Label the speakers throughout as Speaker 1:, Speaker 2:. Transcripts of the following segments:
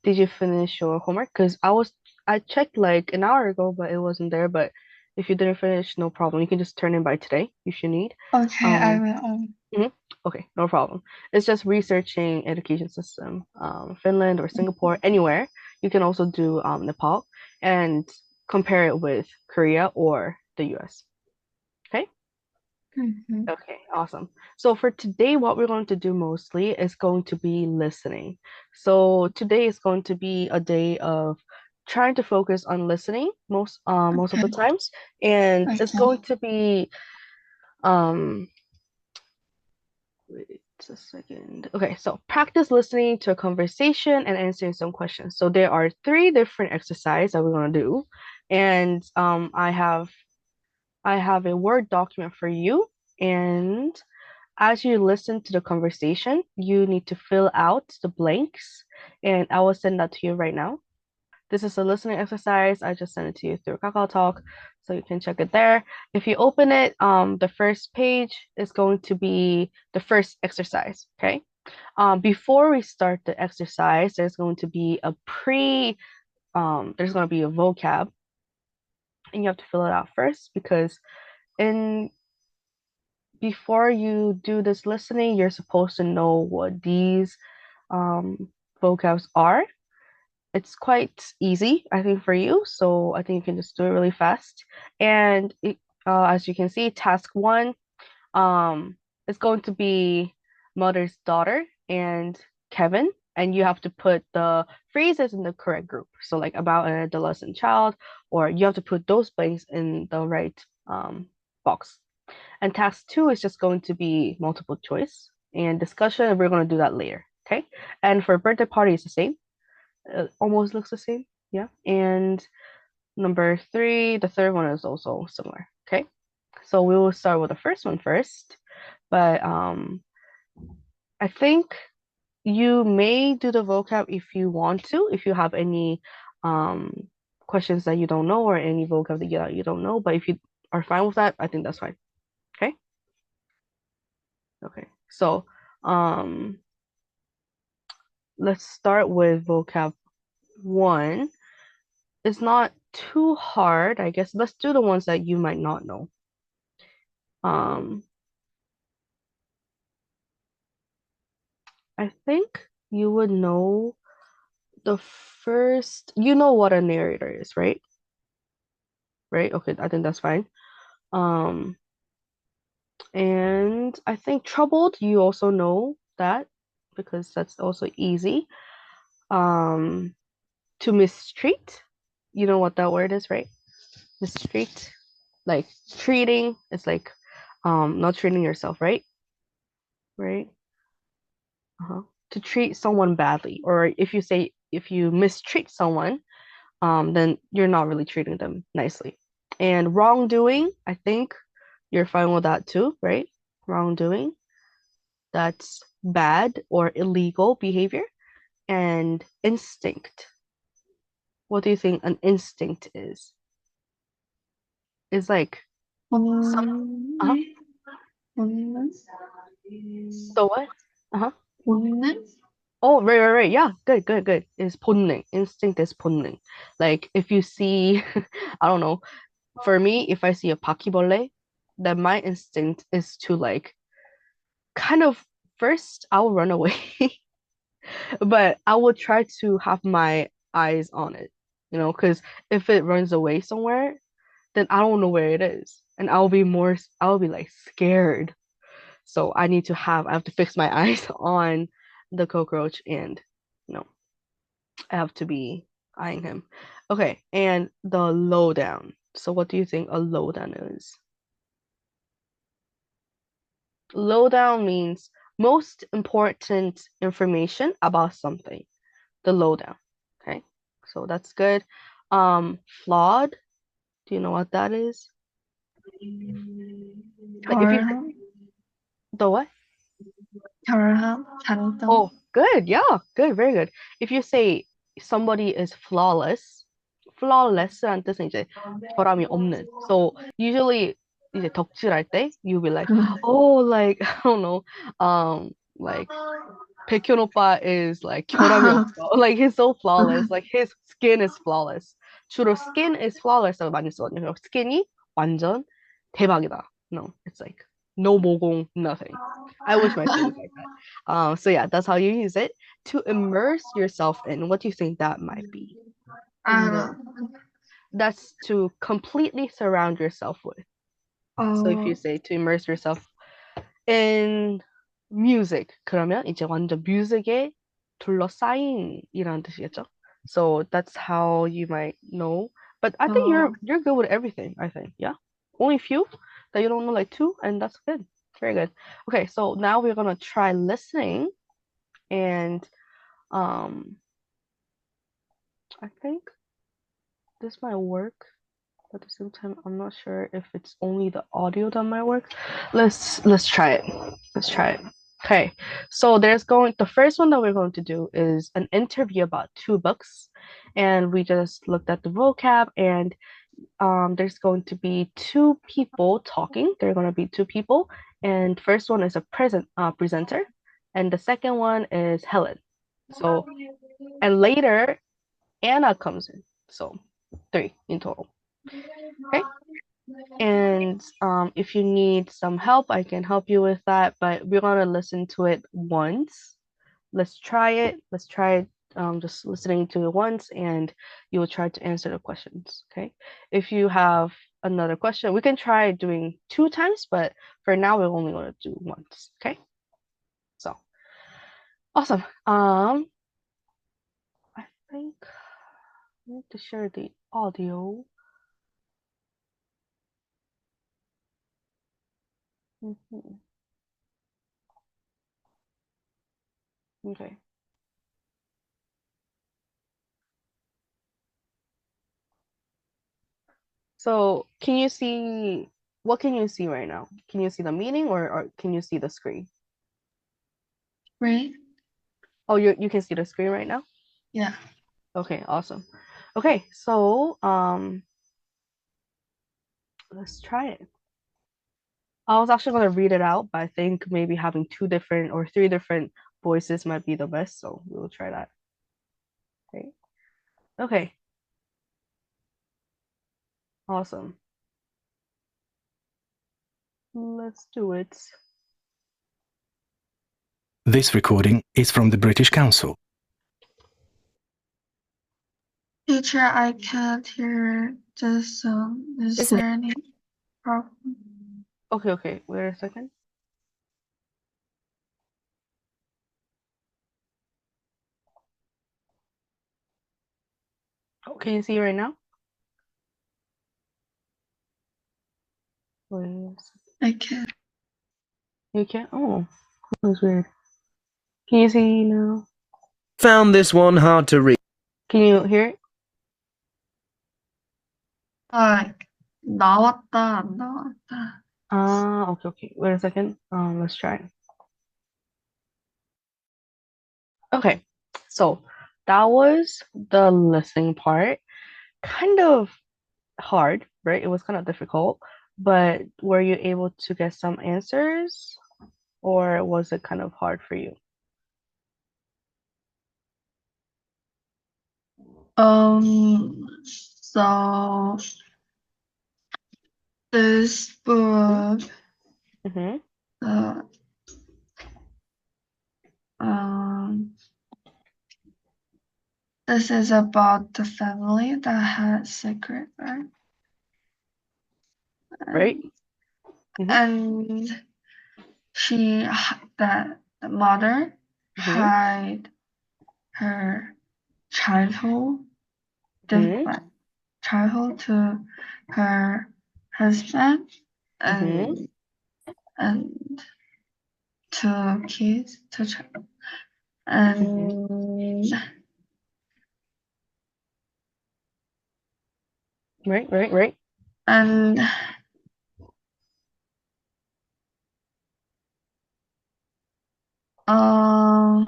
Speaker 1: Did you finish your homework? Because I checked like an hour ago, but it wasn't there. But if you didn't finish, no problem. You can just turn in by today if you need.
Speaker 2: Okay, I
Speaker 1: Um,
Speaker 2: will.
Speaker 1: mhm. Okay, no problem. It's just researching education system, Finland or Singapore, anywhere. You can also do Nepal and compare it with Korea or the US. Okay?
Speaker 2: Mm-hmm.
Speaker 1: Okay, awesome. So for today, what we're going to do mostly is going to be listening. So today is going to be a day of trying to focus on listening most of the
Speaker 2: Okay,
Speaker 1: times, and it's
Speaker 2: okay,
Speaker 1: going to be um wait a second. Okay, so practice listening to a conversation and answering some questions. So there are three different exercises that we're gonna do, and I have a Word document for you, and as you listen to the conversation, you need to fill out the blanks, and I will send that to you right now. This is a listening exercise. I just sent it to you through Kakao Talk, so you can check it there. If you open it, the first page is going to be the first exercise, okay? Before we start the exercise, there's going to be a vocab, and you have to fill it out first because in before you do this listening, you're supposed to know what these um, vocabs are. It's quite easy, I think, for you. So I think you can just do it really fast. And as you can see, task one is going to be mother's daughter and Kevin. And you have to put the phrases in the correct group. So like about an adolescent child, or you have to put those blanks in the right box. And task two is just going to be multiple choice and discussion. We're going to do that later. Okay. And for birthday party, it's the same. It almost looks the same. Yeah. And number three, the third one is also similar. Okay. So we will start with the first one first. But I think you may do the vocab if you want to, if you have any um, questions that you don't know or any vocab that you don't know. But if you are fine with that, I think that's fine. Okay. Okay. So um, let's start with vocab one. It's not too hard, I guess. Let's do the ones that you might not know. Um, I think you would know the first, you know what a narrator is, right? Right? Okay, I think that's fine. Um, and I think troubled, you also know that because that's also easy. Um, to mistreat, you know what that word is, right? Mistreat, like treating, it's like not treating yourself, right? Right? Uh-huh. To treat someone badly, or if you mistreat someone, then you're not really treating them nicely. And wrongdoing, I think you're fine with that too, right? Wrongdoing, that's bad or illegal behavior. And instinct, what do you think an instinct is? Is like some, uh-huh.
Speaker 2: 본능, 본능,
Speaker 1: The what? Uh-huh.
Speaker 2: 본능,
Speaker 1: Oh, right. Yeah, good. Is 본능. Instinct is 본능. Like if you see, I don't know, for me, if I see a 바퀴벌레, then my instinct is to like kind of first I'll run away, but I will try to have my eyes on it, because if it runs away somewhere, then I don't know where it is, and I'll be like scared. So I have to fix my eyes on the cockroach, and you know, I have to be eyeing him. Okay, and the lowdown. So what do you think a lowdown is? Lowdown means most important information about something. The lowdown. Okay, so that's good. Flawed. Do you know what that is? Like if you say
Speaker 2: 덜함,
Speaker 1: the what?
Speaker 2: 덜함, 단점,
Speaker 1: Oh, good. Yeah, good. Very good. If you say somebody is flawless, flawless란 뜻은 이제 결함이 없는. So usually 이제 덕질할 때 you'll be like, oh, like I don't know, like 백현 오빠 is like 결함이 없어. Like he's so flawless. Like his skin is flawless. 주로 skin is flawless라고 많이 쓰거든요. skin이 완전 대박이다. No, it's like no 모공, nothing. I wish my skin was like that. So yeah, that's how you use it to immerse yourself in. What do you think that might be?
Speaker 2: I
Speaker 1: Immerse.
Speaker 2: don't
Speaker 1: That's to completely surround yourself with. So if you
Speaker 2: know.
Speaker 1: say to immerse yourself in music, 그러면 이제 완전 뮤직에 둘러싸인이라는 뜻이겠죠? So that's how you might know. But I think
Speaker 2: Oh,
Speaker 1: you're good with everything, I think. Yeah. Only few that you don't know, like two, and that's good. Very good. Okay, so now we're gonna try listening, and um I think this might work. But at the same time, I'm not sure if it's only the audio that might work. Let's try it. Let's try it. Okay, so the first one that we're going to do is an interview about two books, and we just looked at the vocab, and there's going to be two people talking. There are going to be two people, and first one is a presenter, and the second one is Helen. So and later Anna comes in. So three in total. Okay. And if you need some help, I can help you with that. But we're gonna listen to it once. Let's try it. Let's try it. Just listening to it once, and you'll try to answer the questions. Okay. If you have another question, we can try doing two times, but for now, we're only gonna do once. Okay. So awesome. I think I need to share the audio. Mhm. Okay. So can you see what can you see right now? Can you see the meaning or can you see the screen?
Speaker 2: great.
Speaker 1: Oh, you can see the screen right now?
Speaker 2: Yeah.
Speaker 1: Okay, awesome. Okay, so let's try it. I was actually gonna read it out, but I think maybe having two different or three different voices might be the best, so we'll try that. Okay. Okay, awesome. Let's do it.
Speaker 3: This recording is from the British Council.
Speaker 2: Teacher, I can't hear the song. Is there any problem?
Speaker 1: Okay, wait a second. Oh, can you see right now? Wait a second.
Speaker 2: I can't.
Speaker 1: You can't? Oh, that's weird. Can you see now?
Speaker 4: Found this one hard to read.
Speaker 1: Can you hear it?
Speaker 2: 아, 나왔다, 안 나왔다.
Speaker 1: Okay. Wait a second. Let's try. Okay, so that was the listening part. Kind of hard, right? It was kind of difficult, but were you able to get some answers, or was it kind of hard for you?
Speaker 2: So this book,
Speaker 1: Mm-hmm.
Speaker 2: uh, um, this is about the family that had secret, right?
Speaker 1: Right? Mm-hmm.
Speaker 2: And that the mother
Speaker 1: Mm-hmm.
Speaker 2: hid her childhood,
Speaker 1: Mm-hmm.
Speaker 2: childhood to her husband
Speaker 1: Mm-hmm.
Speaker 2: and two kids, two child,
Speaker 1: Mm-hmm.
Speaker 2: and
Speaker 1: Right.
Speaker 2: and um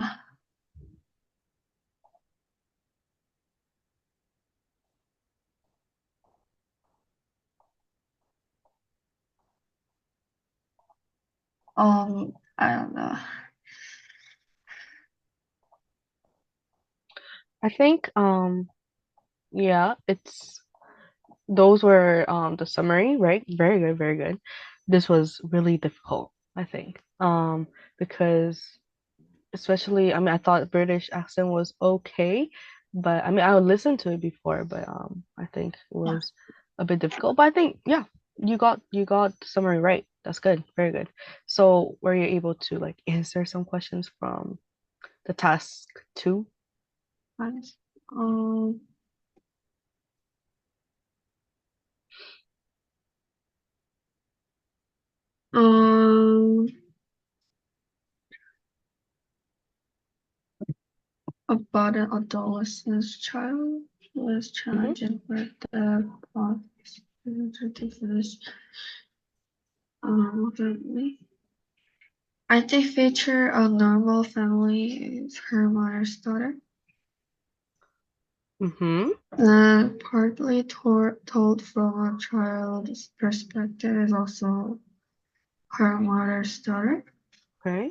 Speaker 2: I don't know.
Speaker 1: I think yeah, it's those were the summary, right? Very good, very good. This was really difficult, I think. Because especially, I mean, I thought British accent was okay, but I mean, I would listen to it before, but I think it
Speaker 2: Yeah.
Speaker 1: was a bit difficult. But I think, yeah, you got the summary right. That's good, very good. So were you able to like answer some questions from the task two?
Speaker 2: Nice. Um, um, about an adolescent child who is
Speaker 1: Mm-hmm.
Speaker 2: challenging with the plot to finish. Really. I think feature a normal family is her mother's daughter.
Speaker 1: Mm-hmm.
Speaker 2: Partly told from a child's perspective is also her mother's daughter.
Speaker 1: Okay.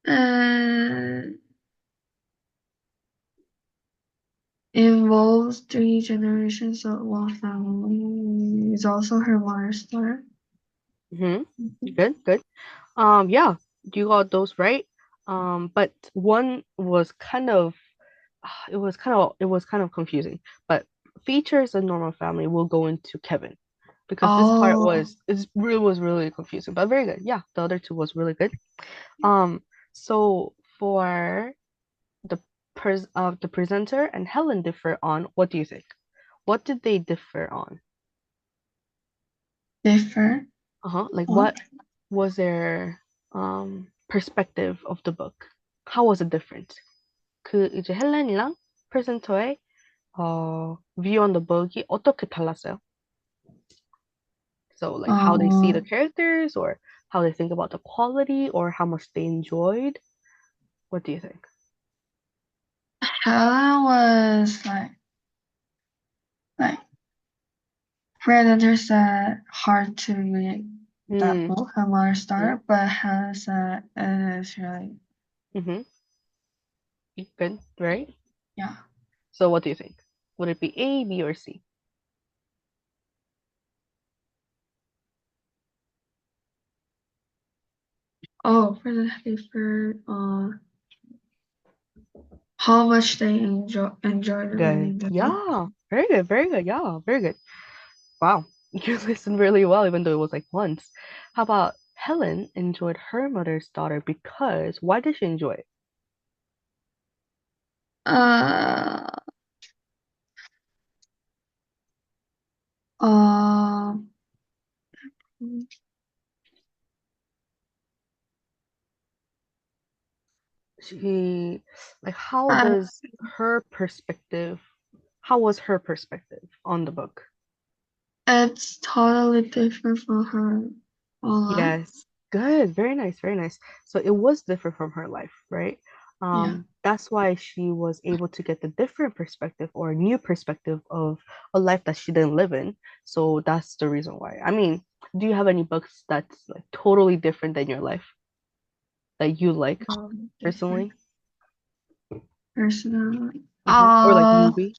Speaker 2: And involves three generations of one family is also her mother's daughter.
Speaker 1: Mm-hmm. Good, good. Yeah, you got those right. But one was kind of it was kind of confusing. But features a normal family will go into Kevin because this part
Speaker 2: Oh,
Speaker 1: was really confusing, but very good. Yeah, the other two was really good. Um, so for the presenter and Helen differ on what do you think? What did they differ on?
Speaker 2: different.
Speaker 1: Like
Speaker 2: What?
Speaker 1: what was their perspective of the book? How was it different? 그 이제 헬렌이랑 프레젠터의 view on the book이 어떻게 달랐어요? So like how they see the
Speaker 2: Um,
Speaker 1: characters or how they think about the quality or how much they enjoyed. What do you think?
Speaker 2: Helen was like Predator said hard to read that
Speaker 1: Mm,
Speaker 2: book, her mother's
Speaker 1: mm,
Speaker 2: daughter, but Helen said it is really
Speaker 1: mm-hmm. Good, right?
Speaker 2: yeah.
Speaker 1: So what do you think? Would it be A, B, or C?
Speaker 2: Oh, for how much they enjoyed
Speaker 1: Good.
Speaker 2: reading the book.
Speaker 1: Yeah, very good, very good. Yeah, very good. Wow, you listened really well, even though it was like once. How about Helen enjoyed her mother's daughter because why did she enjoy it?
Speaker 2: Uh, uh,
Speaker 1: She like how
Speaker 2: uh,
Speaker 1: does her perspective how was her perspective on the book?
Speaker 2: it's totally different from her online.
Speaker 1: Yes. Good. Very nice. Very nice. So it was different from her life, right?
Speaker 2: Yeah.
Speaker 1: That's why she was able to get the different perspective or a new perspective of a life that she didn't live in. So that's the reason why. I mean, do you have any books that's like totally different than your life that you like
Speaker 2: Different
Speaker 1: personally?
Speaker 2: personality.
Speaker 1: Or like movie?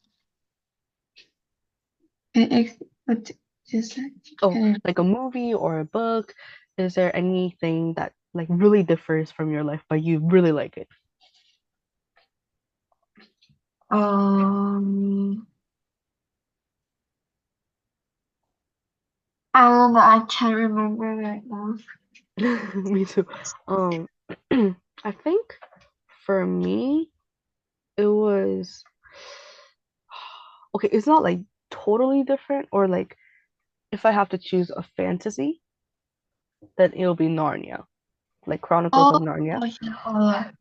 Speaker 2: What you said?
Speaker 1: Oh, like a movie or a book? Is there anything that like really differs from your life, but you really like it?
Speaker 2: Um, I don't know. I can't remember right now.
Speaker 1: Me too. Um, I think for me, it was okay. It's not like totally different, or like if I have to choose a fantasy, then it'll be Narnia, like Chronicles
Speaker 2: Oh,
Speaker 1: of Narnia.
Speaker 2: yeah. Oh,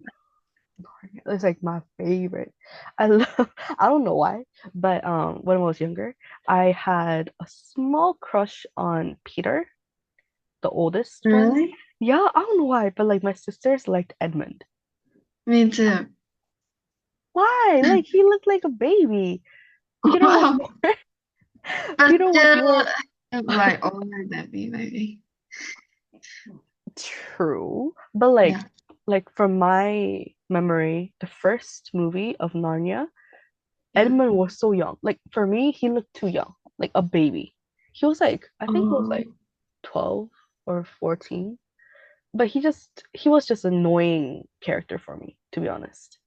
Speaker 1: It's like my favorite. I love, I don't know why, but when I was younger, I had a small crush on Peter, the oldest one.
Speaker 2: really?
Speaker 1: Yeah, I don't know why, but like my sisters liked Edmund.
Speaker 2: Me too.
Speaker 1: Why? Like he looked like a baby. Peter was more
Speaker 2: But
Speaker 1: Peter was
Speaker 2: still,
Speaker 1: more
Speaker 2: like older than me, maybe.
Speaker 1: true, but
Speaker 2: Yeah.
Speaker 1: like from my memory, the first movie of Narnia,
Speaker 2: Yeah.
Speaker 1: Edmund was so young. Like for me, he looked too young, like a baby. He was like, I think he was like 12 or 14. But he was just an annoying character for me, to be honest.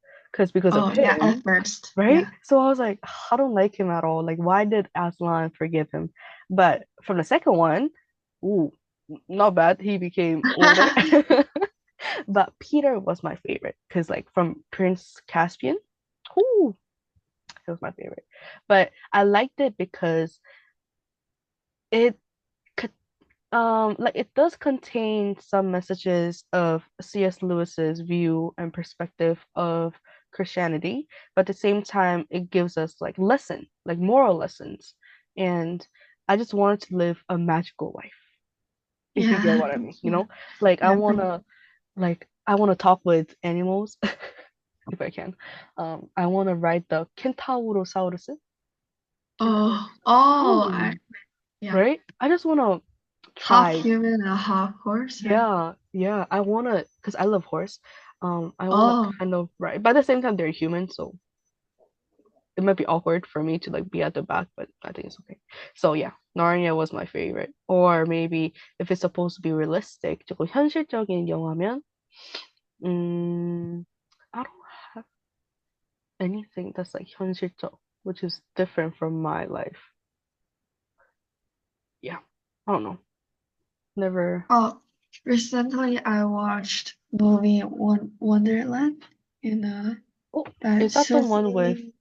Speaker 1: Because of
Speaker 2: Yeah, at
Speaker 1: him,
Speaker 2: first.
Speaker 1: right?
Speaker 2: Yeah.
Speaker 1: So I was like, I don't like him at all. Like, why did Aslan forgive him? But from the second one, ooh, not bad. He became older. But Peter was my favorite because, like, from Prince Caspian, ooh, it was my favorite. But I liked it because it like it does contain some messages of C.S. Lewis's view and perspective of Christianity, but at the same time it gives us like like moral lessons. And I just wanted to live a magical life, if you get
Speaker 2: Yeah.
Speaker 1: what I mean, you know? Like
Speaker 2: Yeah.
Speaker 1: I wanna talk with animals if I can. I wanna ride the Kentaurosaurus. Ooh,
Speaker 2: Yeah.
Speaker 1: right? I just wanna
Speaker 2: Half
Speaker 1: try.
Speaker 2: human and half horse, right?
Speaker 1: Yeah, yeah. I wanna, because I love horse. I wanna
Speaker 2: Oh,
Speaker 1: kind of ride. But at the same time, they're human, so it might be awkward for me to like be at the back, but I think it's okay. So yeah, Narnia was my favorite. Or maybe if it's supposed to be realistic, 조금 현실적인 영화면, 음, I don't have anything that's like 현실적, which is different from my life. Yeah, I don't know. Never.
Speaker 2: oh. Recently, I watched movie Wonderland in
Speaker 1: Oh,
Speaker 2: by
Speaker 1: is that the one with like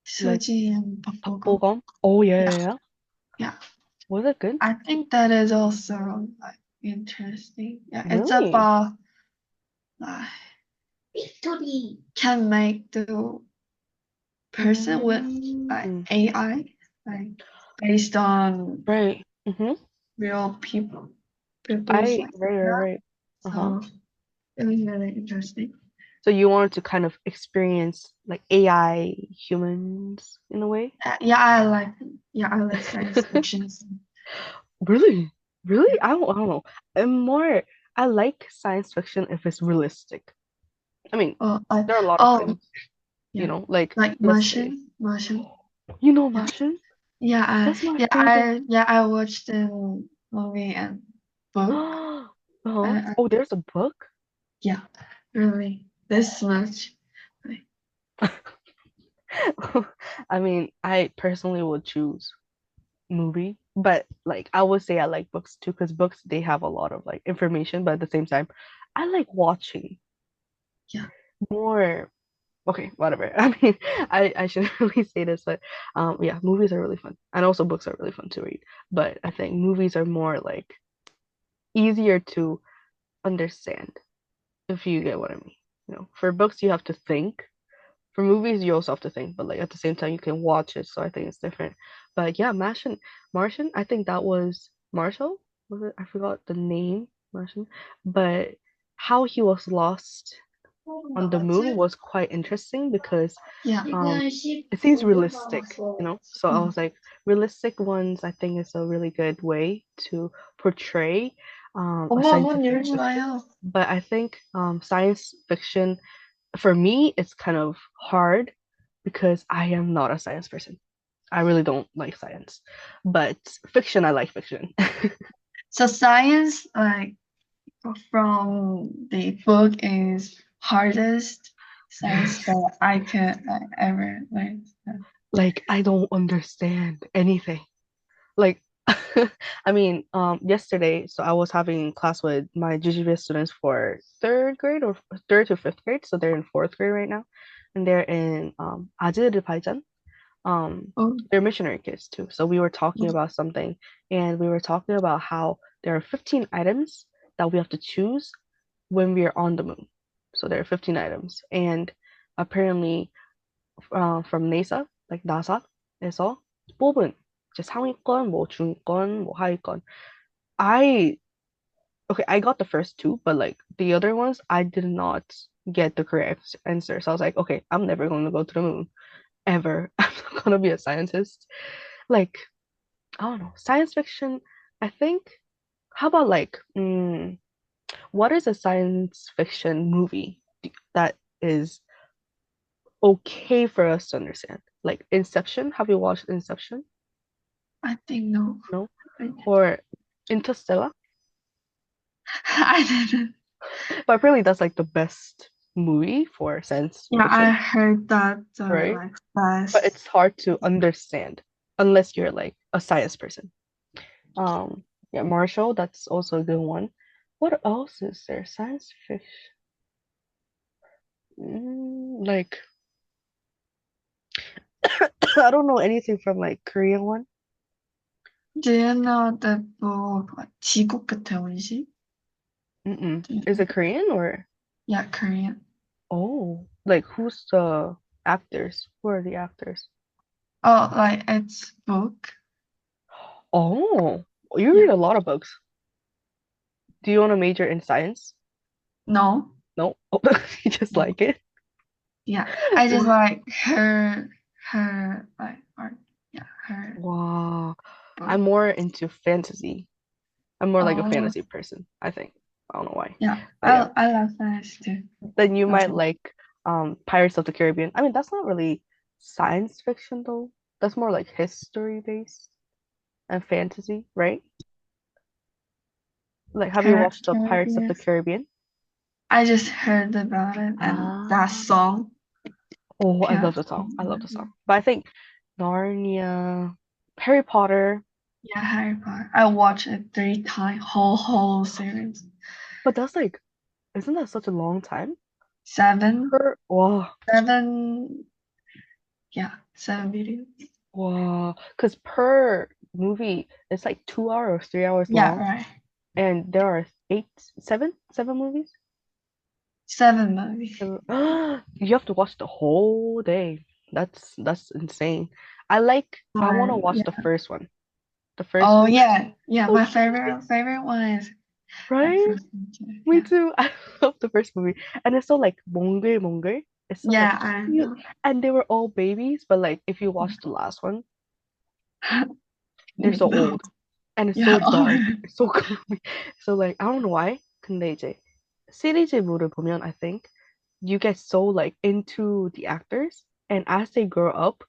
Speaker 2: Suji and Bakbogo.
Speaker 1: 박보검? Oh yeah,
Speaker 2: Yeah,
Speaker 1: yeah, yeah.
Speaker 2: yeah.
Speaker 1: Was it good?
Speaker 2: I think that is also like interesting. Yeah, it's
Speaker 1: Really?
Speaker 2: about like can make the person with like
Speaker 1: Mm,
Speaker 2: AI, like based on
Speaker 1: right. Mm-hmm.
Speaker 2: real people's like that.
Speaker 1: Right. Uh-huh.
Speaker 2: So it was really interesting.
Speaker 1: So you wanted to kind of experience like AI humans in a way?
Speaker 2: Yeah, I like science fiction.
Speaker 1: Really?
Speaker 2: Yeah.
Speaker 1: Really? I don't know. I like science fiction if it's realistic. I mean,
Speaker 2: Oh,
Speaker 1: there are a lot of
Speaker 2: oh
Speaker 1: things,
Speaker 2: yeah,
Speaker 1: like
Speaker 2: like
Speaker 1: let's say,
Speaker 2: Martian.
Speaker 1: you know
Speaker 2: Yeah,
Speaker 1: Martian? That's my favorite.
Speaker 2: I watched the movie and book.
Speaker 1: Uh-huh.
Speaker 2: Uh, uh,
Speaker 1: Oh, there's a book?
Speaker 2: yeah, really this much. Like,
Speaker 1: I mean, I personally would choose movie, but like I would say I like books too, because books they have a lot of like information, but at the same time, I like watching
Speaker 2: yeah,
Speaker 1: more. Okay, whatever. I mean, I shouldn't really say this, but yeah, movies are really fun, and also books are really fun to read. But I think movies are more like easier to understand, if you get what I mean. For books you have to think. For movies you also have to think, but like at the same time you can watch it, so I think it's different. But yeah, Martian, I think that was Marshall, was it? I forgot the name, Martian. But how he was lost on the moon was quite interesting because
Speaker 2: yeah.
Speaker 1: it seems realistic. So I
Speaker 2: Mm.
Speaker 1: was like, realistic ones I think is a really good way to portray a
Speaker 2: 엄마 문
Speaker 1: scientific
Speaker 2: 열지
Speaker 1: fiction.
Speaker 2: 마요.
Speaker 1: But I think science fiction for me it's kind of hard because I am not a science person. I really don't like science. But fiction, I like fiction.
Speaker 2: So science, like from the book, is hardest science
Speaker 1: Yes.
Speaker 2: that I could ever learn.
Speaker 1: Like I don't understand anything. Like I mean, yesterday, so I was having class with my GGBS students for third grade or third to fifth grade, so they're in fourth grade right now, and they're in 아지르 발전.
Speaker 2: Oh,
Speaker 1: They're missionary kids too. So we were talking about something, and we were talking about how there are 15 items that we have to choose when we are on the moon. So there are 15 items, and apparently, from NASA, like NASA에서 뽑은 이제 상위권, 뭐 중위권, 뭐 하위권. I okay, I got the first two, but like the other ones, I did not get the correct answer. So I was like, okay, I'm never going to go to the moon ever. I'm not going to be a scientist. Like, I don't know, science fiction. I think. How about like, what is a science fiction movie that is okay for us to understand. Like Inception. Have you watched Inception?
Speaker 2: I think no.
Speaker 1: No?
Speaker 2: I
Speaker 1: Or Interstellar?
Speaker 2: didn't.
Speaker 1: But apparently that's like the best movie for science
Speaker 2: Yeah, I
Speaker 1: fiction,
Speaker 2: heard that
Speaker 1: right?
Speaker 2: like
Speaker 1: But
Speaker 2: fast.
Speaker 1: it's hard to understand unless you're like a science person. Yeah, Marshall, that's also a good one. What else is there? Science fiction. Like I don't know anything from like Korean one.
Speaker 2: Do you know the book like 지구 끝의 원시?
Speaker 1: Is it Korean or
Speaker 2: Yeah, Korean.
Speaker 1: like who's the actors? Who are the actors?
Speaker 2: Oh, like it's book.
Speaker 1: Oh, you
Speaker 2: Yeah.
Speaker 1: read a lot of books. Do you want to major in science?
Speaker 2: No.
Speaker 1: No, you just
Speaker 2: No.
Speaker 1: like it.
Speaker 2: Yeah, I just like her like art. Yeah, her
Speaker 1: Wow,
Speaker 2: book.
Speaker 1: I'm more into fantasy. I'm more like a
Speaker 2: Oh,
Speaker 1: fantasy person, I think. I don't know why.
Speaker 2: yeah.
Speaker 1: But yeah.
Speaker 2: I love that too.
Speaker 1: Then you
Speaker 2: That's
Speaker 1: might like Pirates of the Caribbean. I mean, that's not really science fiction though. That's more like history based and fantasy, right? Like, have you watched the Pirates of the
Speaker 2: Caribbean.
Speaker 1: Caribbean?
Speaker 2: I just heard about it and that
Speaker 1: Ah.
Speaker 2: song.
Speaker 1: Oh, I love
Speaker 2: Yeah.
Speaker 1: the song. I love the song. But I think Narnia, Harry Potter,
Speaker 2: Yeah, Harry Potter. I watched it 3 times, whole series.
Speaker 1: but that's like, isn't that such a long time?
Speaker 2: 7,
Speaker 1: Wow,
Speaker 2: 7. Yeah, 7 videos.
Speaker 1: wow. Because per movie, it's like 2 hours, 3 hours
Speaker 2: Yeah,
Speaker 1: long,
Speaker 2: right.
Speaker 1: and there are seven movies.
Speaker 2: 7 movies.
Speaker 1: You have to watch the whole day. That's insane. I want to watch
Speaker 2: Yeah.
Speaker 1: the first one. The first
Speaker 2: Oh
Speaker 1: movie.
Speaker 2: yeah, yeah.
Speaker 1: So
Speaker 2: My
Speaker 1: cute,
Speaker 2: favorite one is like
Speaker 1: right?
Speaker 2: first one too.
Speaker 1: Me
Speaker 2: Yeah,
Speaker 1: too. I love the first movie. And it's so like 몽글몽글. It's so like
Speaker 2: yeah. I
Speaker 1: cute.
Speaker 2: know.
Speaker 1: And they were all babies, but like if you watch the last one, they're so
Speaker 2: No.
Speaker 1: old. And it's
Speaker 2: Yeah.
Speaker 1: so dark. It's so gloomy. So like I don't know why. 근데 이제 시리즈물을 보면 I think you get so like into the actors and as they grow up,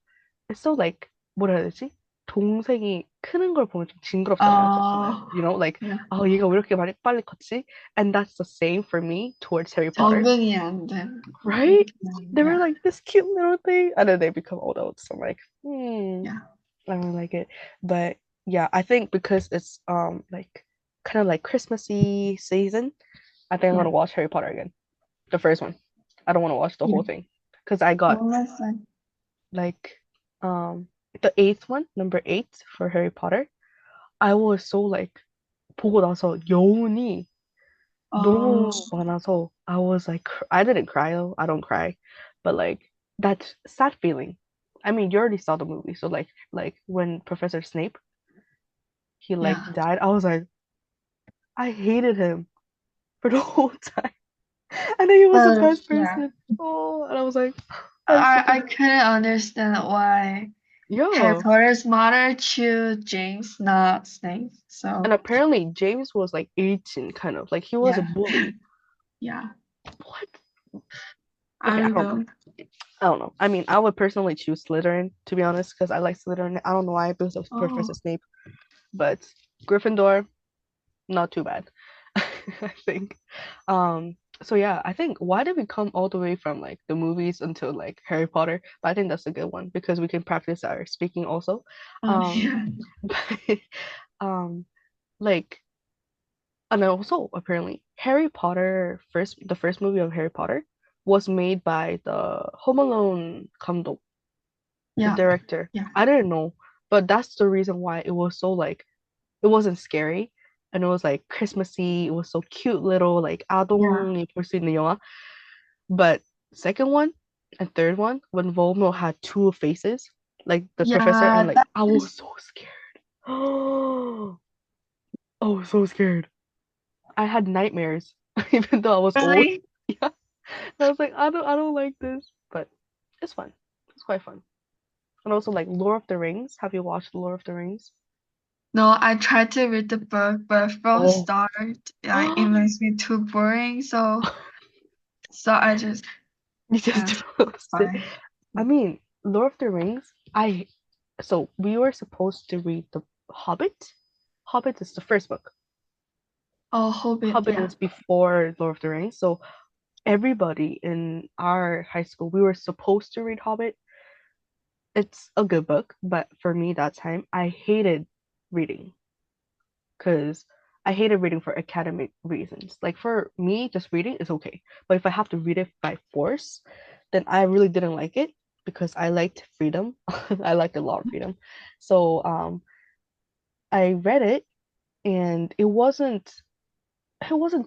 Speaker 1: it's so like 뭐라 해야 되지? 동생이 크는 걸 보면 좀 징그럽잖아요. 저는.
Speaker 2: Oh,
Speaker 1: You know, like
Speaker 2: yeah.
Speaker 1: 얘가 왜 이렇게 많이 빨리 컸지? And that's the same for me towards Harry Potter.
Speaker 2: 적응이 안 돼.
Speaker 1: Right? They were
Speaker 2: Yeah.
Speaker 1: like this cute little thing, and then they become old adults. So I'm like,
Speaker 2: Yeah.
Speaker 1: I don't like it. But yeah, I think because it's like kind of like Christmassy season, I think I'm
Speaker 2: Yeah.
Speaker 1: gonna watch Harry Potter again, the first one. I don't want to watch the
Speaker 2: Yeah.
Speaker 1: whole thing because I got
Speaker 2: Well, that's like
Speaker 1: like the eighth one, number 8 for Harry Potter. I was so like 보고 나서 여운이 너무
Speaker 2: oh
Speaker 1: 많아서 I was like I didn't cry though. I don't cry, but like that sad feeling. I mean, you already saw the movie, so like when Professor Snape he like
Speaker 2: yeah.
Speaker 1: died, I was like I hated him for the whole time, and then he was the best
Speaker 2: Yeah.
Speaker 1: person. Oh, and I was like, I'm so
Speaker 2: I couldn't understand why Harry
Speaker 1: yeah.
Speaker 2: Potter's mother chose James, not Snape.
Speaker 1: And
Speaker 2: So
Speaker 1: apparently James was like 18, kind of like he was a
Speaker 2: yeah,
Speaker 1: bully.
Speaker 2: yeah.
Speaker 1: What?
Speaker 2: I
Speaker 1: Okay, I
Speaker 2: don't
Speaker 1: don't know.
Speaker 2: know.
Speaker 1: I don't know. I mean, I would personally choose Slytherin to be honest, because I like Slytherin. I don't know why because of
Speaker 2: Oh
Speaker 1: Professor Snape, but Gryffindor, not too bad, I think. So yeah, I think why did we come all the way from like the movies until like Harry Potter? But I think that's a good one because we can practice our speaking also.
Speaker 2: yeah,
Speaker 1: But um, like, and also apparently Harry Potter the first movie of Harry Potter was made by the Home Alone 감독, the
Speaker 2: yeah,
Speaker 1: director.
Speaker 2: yeah,
Speaker 1: I didn't know, but that's the reason why it was so like it wasn't scary and it was like Christmassy. It was so cute little like
Speaker 2: yeah,
Speaker 1: 아동이 볼 수 있는 영화. But second one and third one, when Voldemort had two faces, like the professor, and
Speaker 2: yeah.
Speaker 1: like
Speaker 2: That
Speaker 1: I was
Speaker 2: is
Speaker 1: so scared. Oh, I was so scared. I had nightmares, even though I was old.
Speaker 2: really.
Speaker 1: Yeah, and I was like, I don't like this, but it's fun. It's quite fun. And also like Lord of the Rings. Have you watched Lord of the Rings?
Speaker 2: No, I tried to read the book, but from
Speaker 1: Oh,
Speaker 2: start, like it makes me too boring. So I just
Speaker 1: You just
Speaker 2: That's
Speaker 1: lost it.
Speaker 2: fine.
Speaker 1: I mean, Lord of the Rings, so we were supposed to read the Hobbit. Hobbit is the first book.
Speaker 2: Oh, Hobbit,
Speaker 1: Hobbit
Speaker 2: yeah.
Speaker 1: was before Lord of the Rings. So everybody in our high school, we were supposed to read Hobbit. It's a good book, but for me that time, I hated reading because I hated reading for academic reasons. Like for me, just reading is okay. But if I have to read it by force, then I really didn't like it because I liked freedom. I liked a lot of freedom. So I read it and it wasn't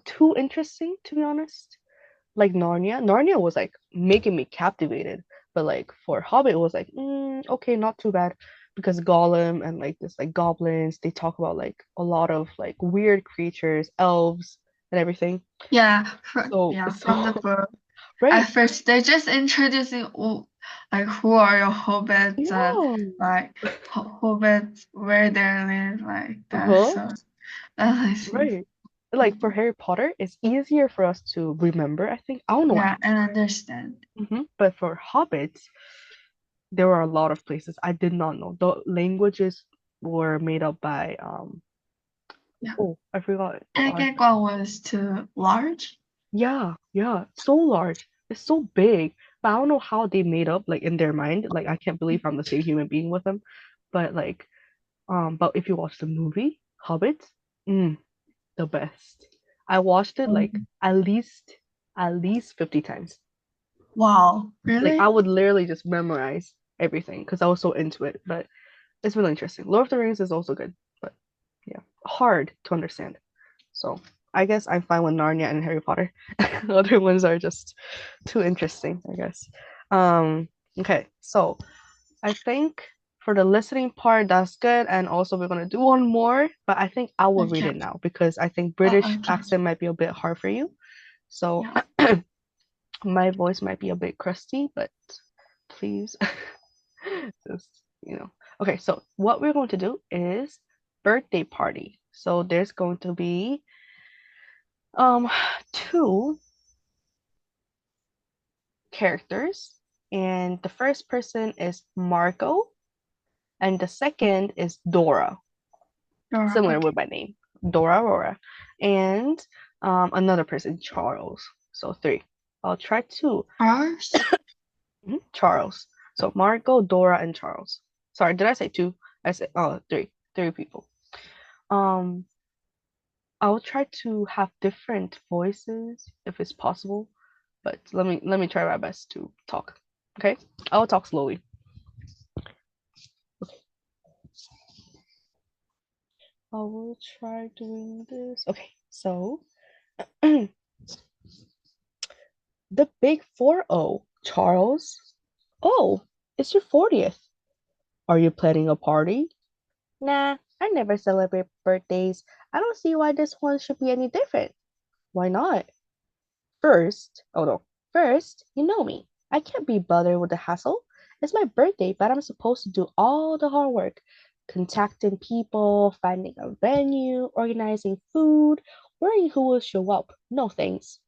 Speaker 1: too interesting to be honest. Like Narnia. Narnia was like making me captivated, but like for Hobbit, it was like okay, not too bad because Gollum and like this like goblins, they talk about like a lot of like weird creatures, elves, and everything.
Speaker 2: Yeah,
Speaker 1: So
Speaker 2: from the book.
Speaker 1: right,
Speaker 2: At first, they're just introducing like who are your hobbits and
Speaker 1: yeah,
Speaker 2: like hobbits where they live like that.
Speaker 1: uh-huh,
Speaker 2: So that's nice.
Speaker 1: right. Like for Harry Potter, it's easier for us to remember. I think I don't know why.
Speaker 2: Yeah, and understand.
Speaker 1: But for Hobbits, there were a lot of places I did not know. The languages were made up by
Speaker 2: Yeah,
Speaker 1: oh, I forgot.
Speaker 2: and I think one was too large.
Speaker 1: Yeah, so large. It's so big. But I don't know how they made up like in their mind. Like I can't believe I'm the same human being with them. But like but if you watch the movie, Hobbit, the best. I watched it like
Speaker 2: Mhm.
Speaker 1: at least 50 times.
Speaker 2: Wow,
Speaker 1: Like I
Speaker 2: really?
Speaker 1: would literally just memorize everything because I was so into it. But it's really interesting. Lord of the Rings is also good, but yeah, hard to understand. So I guess I'm fine with Narnia and Harry Potter. Other ones are just too interesting, I guess. Okay, so I think for the listening part, that's good. And also we're gonna do one more, but I think I will read
Speaker 2: Okay.
Speaker 1: it now because I think British
Speaker 2: Okay.
Speaker 1: accent might be a bit hard for you. So
Speaker 2: Yeah.
Speaker 1: my voice might be a bit crusty, but please just, Okay, so what we're going to do is birthday party. So there's going to be um two characters, and the first person is Marco, and the second is Dora,
Speaker 2: Sure.
Speaker 1: similar
Speaker 2: Okay.
Speaker 1: with my name, Dora Aurora, and another person, Charles. So three. I'll try two.
Speaker 2: Ours?
Speaker 1: Charles. So Marco, Dora, and Charles. Sorry, did I say two? I said three. Three people. Um, I'll try to have different voices if it's possible, but let me try my best to talk. Okay, I'll talk slowly. I will try doing this. Okay, so the big 4-0, Charles. Oh, it's your 40th. Are you planning a party? Nah, I never celebrate birthdays. I don't see why this one should be any different. Why not? Oh no, first, you know me. I can't be bothered with the hassle. It's my birthday, but I'm supposed to do all the hard work. Contacting people, finding a venue, organizing food, worrying who will show up. No thanks.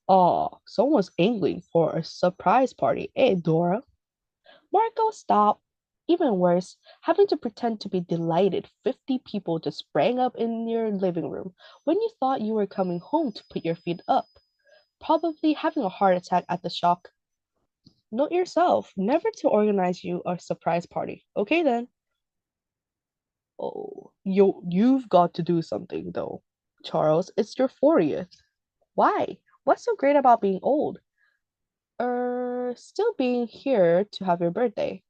Speaker 1: Oh, someone's angling for a surprise party. Hey, Dora. Marco, stop. Even worse, having to pretend to be delighted 50 people just sprang up in your living room when you thought you were coming home to put your feet up, probably having a heart attack at the shock. Note yourself, never to organize you a surprise party. Okay then. Oh, you've got to do something though. Charles, it's your 40th. Why? What's so great about being old? Still being here to have your birthday.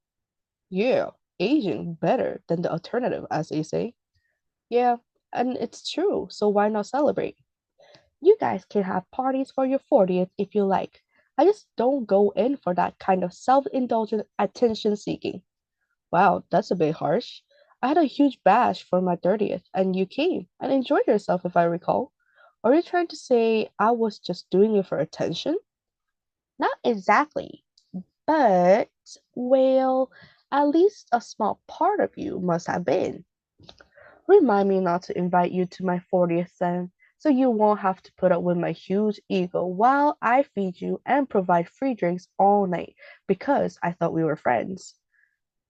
Speaker 1: Yeah, aging better than the alternative, as they say. Yeah, and it's true, so why not celebrate? You guys can have parties for your 40th if you like. I just don't go in for that kind of self-indulgent attention seeking. Wow, that's a bit harsh. I had a huge bash for my 30th, and you came and enjoyed yourself, if I recall. Are you trying to say I was just doing it for attention? Not exactly, but, well, at least a small part of you must have been. Remind me not to invite you to my 40th then. so you won't have to put up with my huge ego while I feed you and provide free drinks all night because I thought we were friends.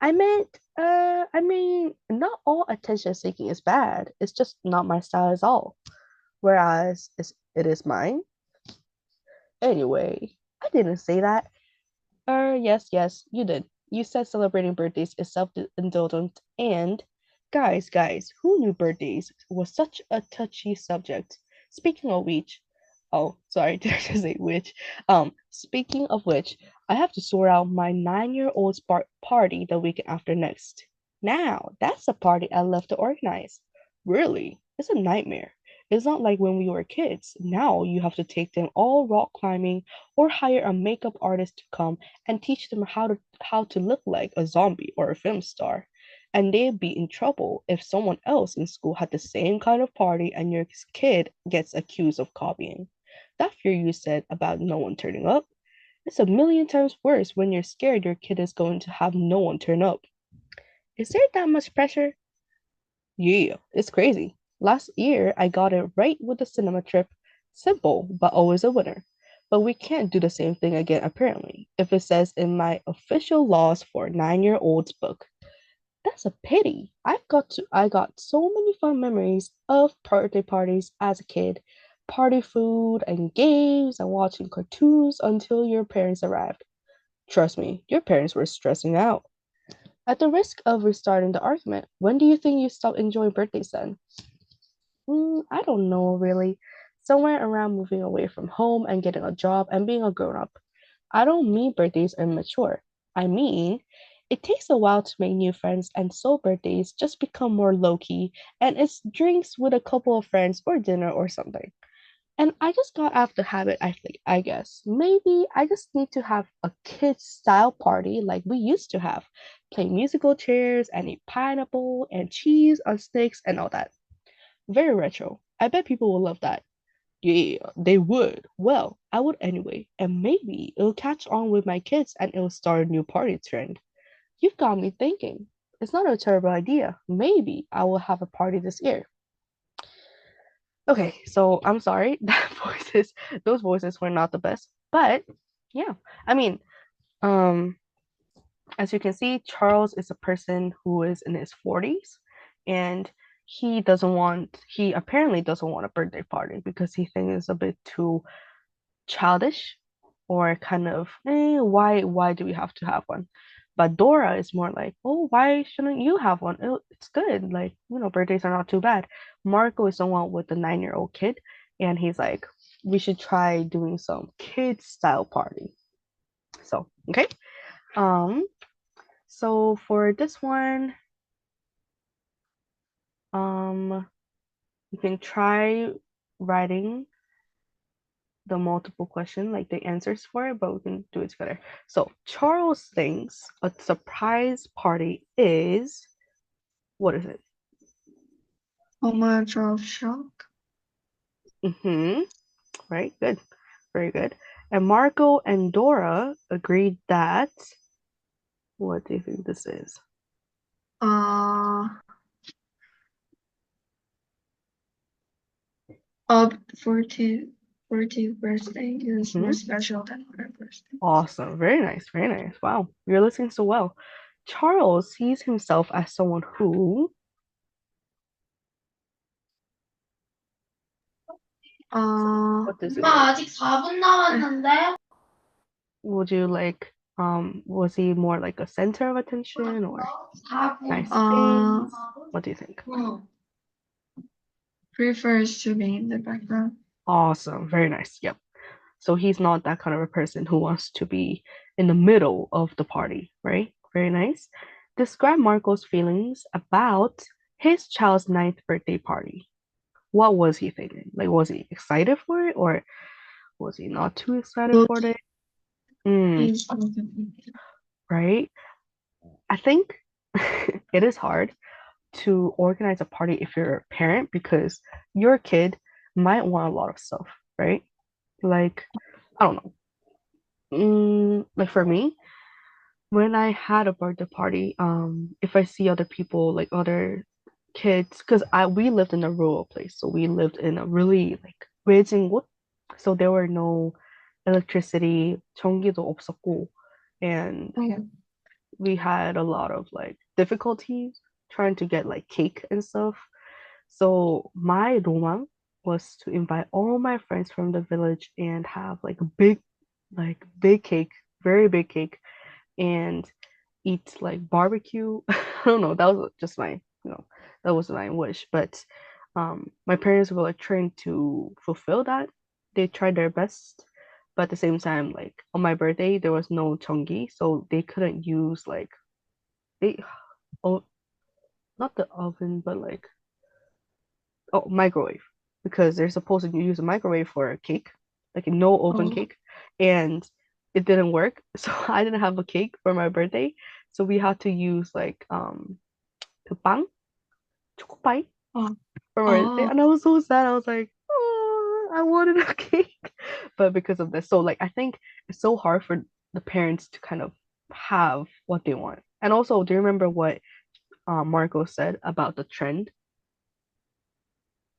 Speaker 1: I mean, not all attention seeking is bad. It's just not my style at all. Whereas it is mine. Anyway, I didn't say that. Yes, you did. You said celebrating birthdays is self-indulgent and guys, who knew birthdays was such a touchy subject? Speaking of which, oh, sorry, did I just say which? Speaking of which, I have to sort out my 9-year-old's party the weekend after next. Now, that's a party I love to organize. Really, it's a nightmare. It's not like when we were kids. Now you have to take them all rock climbing or hire a makeup artist to come and teach them how to look like a zombie or a film star. And they'd be in trouble if someone else in school had the same kind of party and your kid gets accused of copying. That fear you said about no one turning up, it's a million times worse when you're scared your kid is going to have no one turn up. Is there that much pressure? Yeah, it's crazy. Last year, I got it right with the cinema trip. Simple, but always a winner. But we can't do the same thing again, apparently, if it says in my official laws for 9-year-olds book. That's a pity. I got so many fun memories of birthday parties as a kid. Party food and games and watching cartoons until your parents arrived. Trust me, your parents were stressing out. At the risk of restarting the argument, when do you think you stopped enjoying birthdays then? I don't know really. Somewhere around moving away from home and getting a job and being a grown up. I don't mean birthdays are immature. I mean, it takes a while to make new friends, and so birthdays just become more low key, and it's drinks with a couple of friends or dinner or something. And I just got out of the habit, I think, I guess. Maybe I just need to have a kid style party like we used to have. Play musical chairs and eat pineapple and cheese on sticks and all that. Very retro. I bet people will love that. Yeah, they would. Well, I would anyway. And maybe it'll catch on with my kids and it'll start a new party trend. You've got me thinking. It's not a terrible idea. Maybe I will have a party this year. Okay, so I'm sorry those voices were not the best. But yeah, I mean, um, as you can see, Charles is a person who is in his 40s and he apparently doesn't want a birthday party because he thinks it's a bit too childish or kind of, why do we have to have one? But Dora is more like, oh, why shouldn't you have one? It's good. Like, birthdays are not too bad. Marco is someone with a 9-year-old kid, and he's like, we should try doing some kid style party. So, okay. Um, so for this one, you can try writing the multiple question, like the answers for it, but we can do it together. So Charles thinks a surprise party is, what is it?
Speaker 2: How much of shock?
Speaker 1: Mm-hmm. Right, good. Very good. And Marco and Dora agreed that, what do you think this is?
Speaker 2: Uh, of 14th birthday is more special than other birthdays.
Speaker 1: Awesome. Very nice. Very nice. Wow. You're listening so well. Charles sees himself as someone who, what does it
Speaker 5: 엄마,
Speaker 1: mean?
Speaker 5: 아직 4분 남았는데?
Speaker 1: Would you like, was he more like a center of attention or nice things? What do you think?
Speaker 2: Prefers to be in the background.
Speaker 1: Awesome. Very nice. Yep. So he's not that kind of a person who wants to be in the middle of the party, right? Very nice. Describe Marco's feelings about his child's 9th birthday party. What was he thinking? Like, was he excited for it or was he not too excited for it?
Speaker 2: He's
Speaker 1: Right? I think it is hard to organize a party if you're a parent because your kid might want a lot of stuff, right? Like, I don't know. Like for me, when I had a birthday party, if I see other people, like other kids, because we lived in a rural place, so we lived in a really like 외진 곳, so there were no electricity, 전기도 없었고, and
Speaker 2: Oh,
Speaker 1: we had a lot of like difficulties trying to get like cake and stuff. So my 로망 was to invite all my friends from the village and have like big cake, very big cake, and eat like barbecue. I don't know. That was just that was my wish. But my parents were like trying to fulfill that. They tried their best, but at the same time, like on my birthday, there was no chongi, so they couldn't use like they oh not the oven, but like microwave because they're supposed to use a microwave for a cake, like a no oven
Speaker 2: oh,
Speaker 1: cake, and it didn't work. So I didn't have a cake for my birthday. So we had to use like the 빵, 초코파이
Speaker 2: oh,
Speaker 1: for my birthday,
Speaker 2: oh,
Speaker 1: and I was so sad. I was like, oh, I wanted a cake, but because of this, so like I think it's so hard for the parents to kind of have what they want. And also, do you remember what Marco said about the trend?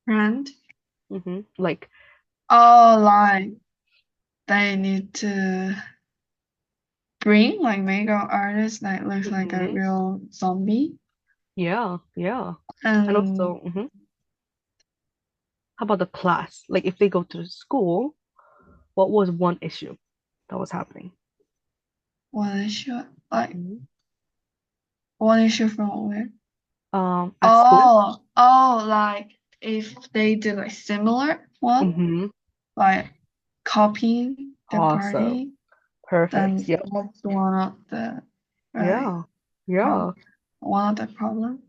Speaker 2: friend.
Speaker 1: Like,
Speaker 2: Oh, like they need to bring like makeup artists that looks like a
Speaker 1: mhm,
Speaker 2: real zombie.
Speaker 1: yeah, yeah. And
Speaker 2: And
Speaker 1: also, how about the class? Like, if they go to school, what was one issue that was happening?
Speaker 2: one issue, like
Speaker 1: Mhm.
Speaker 2: one issue from where?
Speaker 1: At school?
Speaker 2: Like if they do like similar one,
Speaker 1: Mm-hmm.
Speaker 2: like copying the
Speaker 1: Awesome.
Speaker 2: party,
Speaker 1: Perfect.
Speaker 2: then
Speaker 1: Yep.
Speaker 2: that's one of the right
Speaker 1: Yeah. Yeah.
Speaker 2: one of the problem.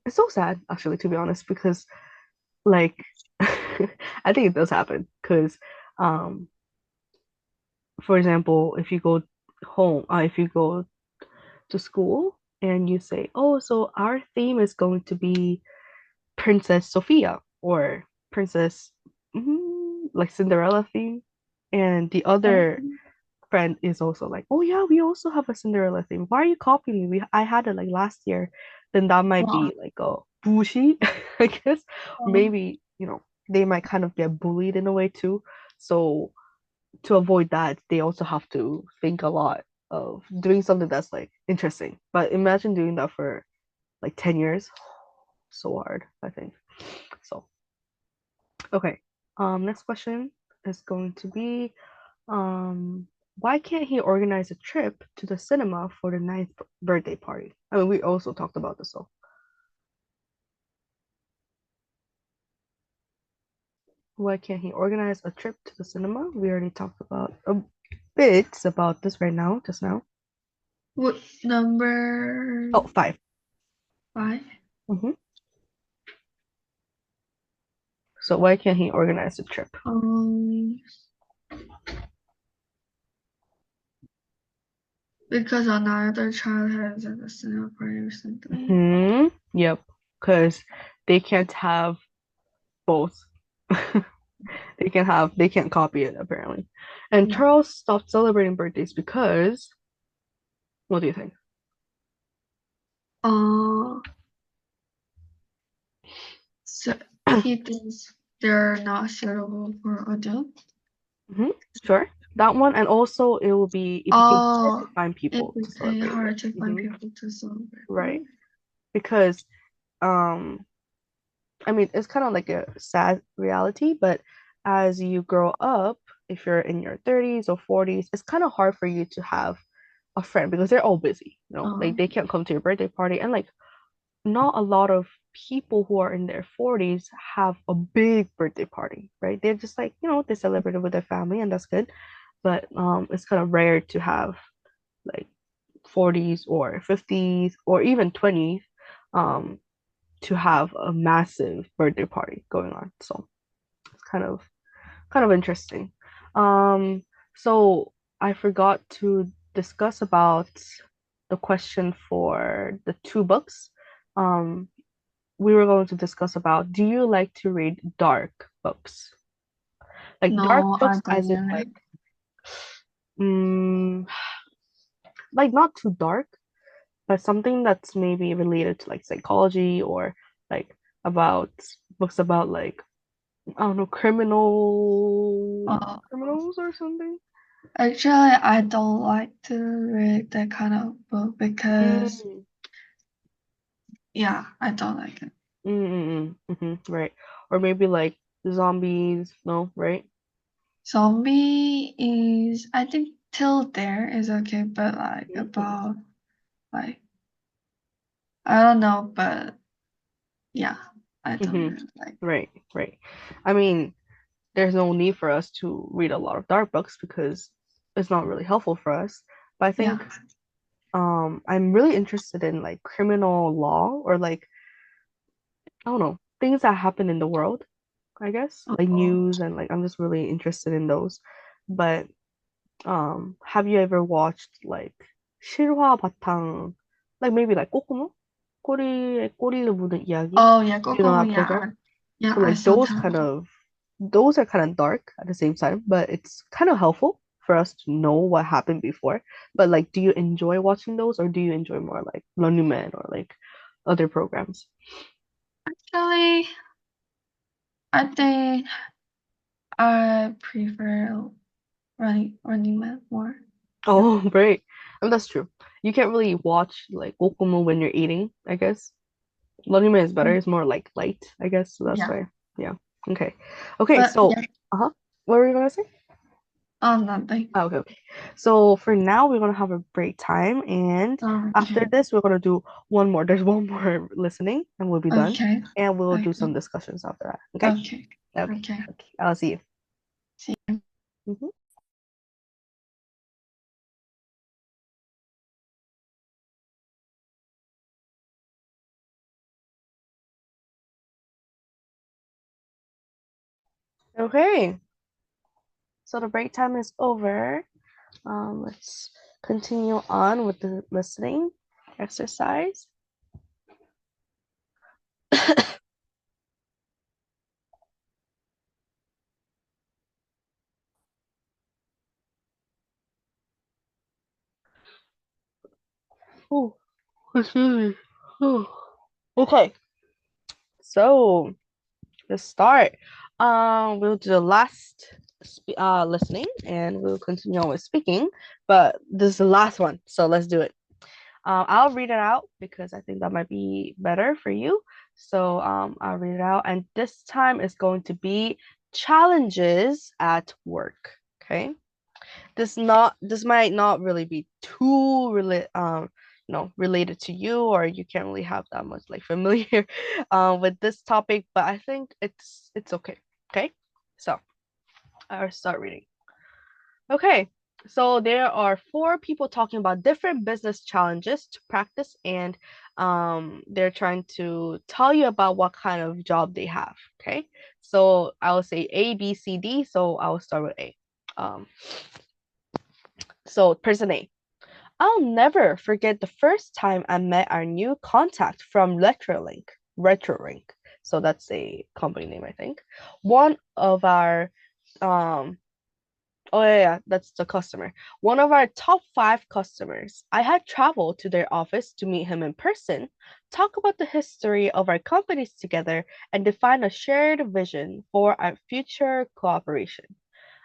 Speaker 1: It's so sad, actually, to be honest, because like I think it does happen. Because um, for example, if you go to school and you say, "Oh, so our theme is going to be Princess Sophia or Princess like Cinderella theme," and the other
Speaker 2: Um,
Speaker 1: friend is also like, "Oh yeah, we also have a Cinderella theme. Why are you copying me? I had it like last year." Then that might
Speaker 2: uh,
Speaker 1: be like a bougie, I guess.
Speaker 2: um,
Speaker 1: Maybe, they might kind of get bullied in a way too. So to avoid that, they also have to think a lot of doing something that's like interesting. But imagine doing that for like 10 years. So hard, I think. So, okay. Next question is going to be why can't he organize a trip to the cinema for the ninth birthday party? I mean, we also talked about this, so why can't he organize a trip to the cinema? We already talked about a bit about this right now, just now.
Speaker 2: what number
Speaker 1: Oh, 5.
Speaker 2: 5?
Speaker 1: Mm-hmm. So why can't he organize a trip?
Speaker 2: Um, because another child has a cinema party recently.
Speaker 1: Yep, because they can't have both. They can't copy it apparently. And
Speaker 2: Yeah.
Speaker 1: Charles stopped celebrating birthdays because what do you think?
Speaker 2: Uh, so he thinks they're not suitable for adults.
Speaker 1: Sure. That one, and also it became hard to
Speaker 2: Oh,
Speaker 1: find
Speaker 2: it
Speaker 1: people to
Speaker 2: became
Speaker 1: celebrate with.
Speaker 2: hard to find people to celebrate
Speaker 1: Right.
Speaker 2: with.
Speaker 1: Because um I mean it's kind of like a sad reality, but as you grow up, if you're in your 30s or 40s, it's kind of hard for you to have a friend because they're all busy, like
Speaker 2: Um,
Speaker 1: they can't come to your birthday party, and like not a lot of people who are in their 40s have a big birthday party, right? They're just like, they celebrate it with their family and that's good, but it's kind of rare to have like 40s or 50s or even 20s um to have a massive birthday party going on. So it's kind of interesting. So I forgot to discuss about the question for the two books. Um, we were going to discuss about, do you like to read dark books? Like dark
Speaker 2: no, I
Speaker 1: books as
Speaker 2: don't
Speaker 1: in
Speaker 2: really.
Speaker 1: mm, like not too dark, but something that's maybe related to like psychology or like about books about like I don't know criminals or something.
Speaker 2: Actually, I don't like to read that kind of book because,
Speaker 1: Mm,
Speaker 2: yeah, I don't like it.
Speaker 1: right. Or maybe like zombies, no, right?
Speaker 2: Zombie is, I think, till there is okay, but like
Speaker 1: Mhm.
Speaker 2: about, like, I don't know, but yeah, I don't
Speaker 1: Hmm.
Speaker 2: really like.
Speaker 1: Right, right. I mean, there's no need for us to read a lot of dark books because it's not really helpful for us. But I
Speaker 2: Yeah.
Speaker 1: think I'm really interested in like criminal law or like I don't know, things that happen in the world, I guess, like
Speaker 2: Oh.
Speaker 1: news and like I'm just really interested in those. But have you ever watched like 실화 바탕 like maybe like 꼬꼬무? 꼬리에 꼬리를 묻은 이야기?
Speaker 2: Oh yeah,
Speaker 1: Do you know
Speaker 2: Coco,
Speaker 1: that
Speaker 2: yeah,
Speaker 1: program?
Speaker 2: yeah,
Speaker 1: So
Speaker 2: I
Speaker 1: like
Speaker 2: sometimes.
Speaker 1: those are kind of dark at the same time, but it's kind of helpful for us to know what happened before. But like, do you enjoy watching those, or do you enjoy more like Running Man or like other programs?
Speaker 2: Actually, I think I prefer Running Man more.
Speaker 1: Oh, great. I mean, that's true. You can't really watch like Kokomo when you're eating, I guess. Running Man is better.
Speaker 2: Mm,
Speaker 1: It's more like light, I guess. So that's
Speaker 2: yeah,
Speaker 1: why. Yeah. Okay. Okay.
Speaker 2: but
Speaker 1: So,
Speaker 2: yeah,
Speaker 1: uh-huh. What were you gonna say?
Speaker 2: nothing.
Speaker 1: Oh, okay. So for now, we're gonna have a break time, and after
Speaker 2: Okay,
Speaker 1: this, we're gonna do one more. There's one more listening, and we'll be done,
Speaker 2: okay,
Speaker 1: and we'll do
Speaker 2: okay,
Speaker 1: some discussions after that. Okay?
Speaker 2: okay,
Speaker 1: Okay.
Speaker 2: okay.
Speaker 1: Okay. I'll see you.
Speaker 2: See you.
Speaker 1: Mhm. Okay. So the break time is over. Let's continue on with the listening exercise. Oh, excuse me. Oh. Okay. So let's start. We'll do the last listening, and we'll continue on with speaking. But this is the last one, so let's do it. I'll read it out because I think that might be better for you. So I'll read it out, and this time is going to be challenges at work. Okay. This might not really be too related to you, or you can't really have that much like familiar with this topic, but I think it's okay. Okay. So I'll start reading. Okay. So there are four people talking about different business challenges to practice, and they're trying to tell you about what kind of job they have. Okay. So I'll say A, B, C, D. So I'll start with A. Um, so person A. I'll never forget the first time I met our new contact from Retrolink. Retrolink. So that's a company name, I think. One of our um oh yeah, that's the customer. One of our top 5 customers. I had traveled to their office to meet him in person, talk about the history of our companies together, and define a shared vision for our future cooperation.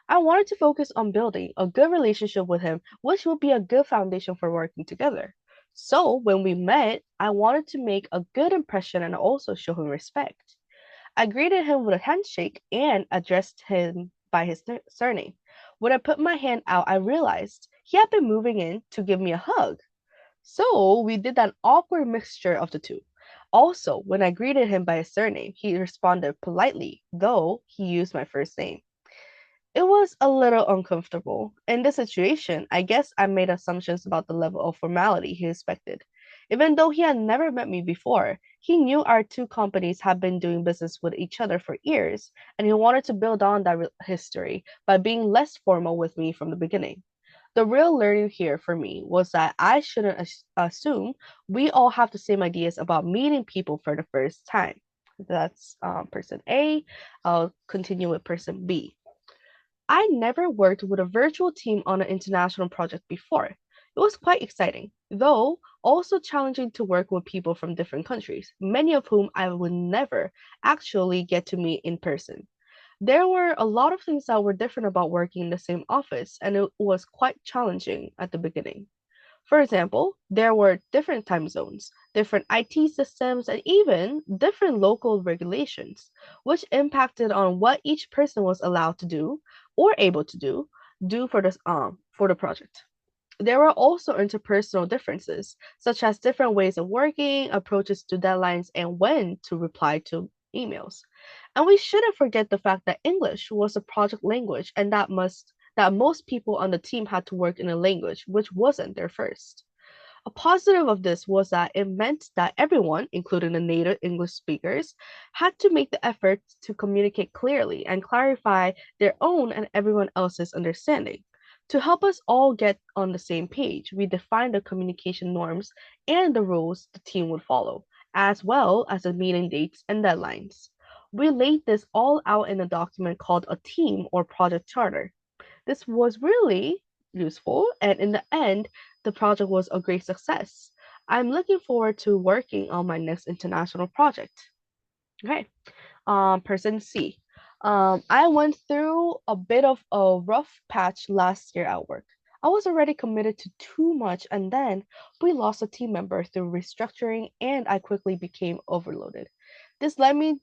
Speaker 1: I wanted to focus on building a good relationship with him, which would be a good foundation for working together. So, when we met, I wanted to make a good impression and also show him respect. I greeted him with a handshake and addressed him by his surname. When I put my hand out, I realized he had been moving in to give me a hug. So, we did an awkward mixture of the two. Also, when I greeted him by his surname, he responded politely, though he used my first name. It was a little uncomfortable. In this situation, I guess I made assumptions about the level of formality he expected. Even though he had never met me before, he knew our two companies had been doing business with each other for years, and he wanted to build on that history by being less formal with me from the beginning. The real learning here for me was that I shouldn't assume we all have the same ideas about meeting people for the first time. That's person A. I'll continue with person B. I never worked with a virtual team on an international project before. It was quite exciting. though also challenging to work with people from different countries, many of whom I would never actually get to meet in person. There were a lot of things that were different about working in the same office, and it was quite challenging at the beginning. For example, there were different time zones, different IT systems, and even different local regulations, which impacted on what each person was allowed to do or able to do for the project. There were also interpersonal differences, such as different ways of working, approaches to deadlines, and when to reply to emails. And we shouldn't forget the fact that English was a project language and that most people on the team had to work in a language which wasn't their first. A positive of this was that it meant that everyone, including the native English speakers, had to make the effort to communicate clearly and clarify their own and everyone else's understanding. To help us all get on the same page, we defined the communication norms and the rules the team would follow, as well as the meeting dates and deadlines. We laid this all out in a document called a team or project charter. This was really useful, and in the end, the project was a great success. I'm looking forward to working on my next international project. Okay, person C. I went through a bit of a rough patch last year at work. I was already committed to too much, and then we lost a team member through restructuring, and I quickly became overloaded. This led me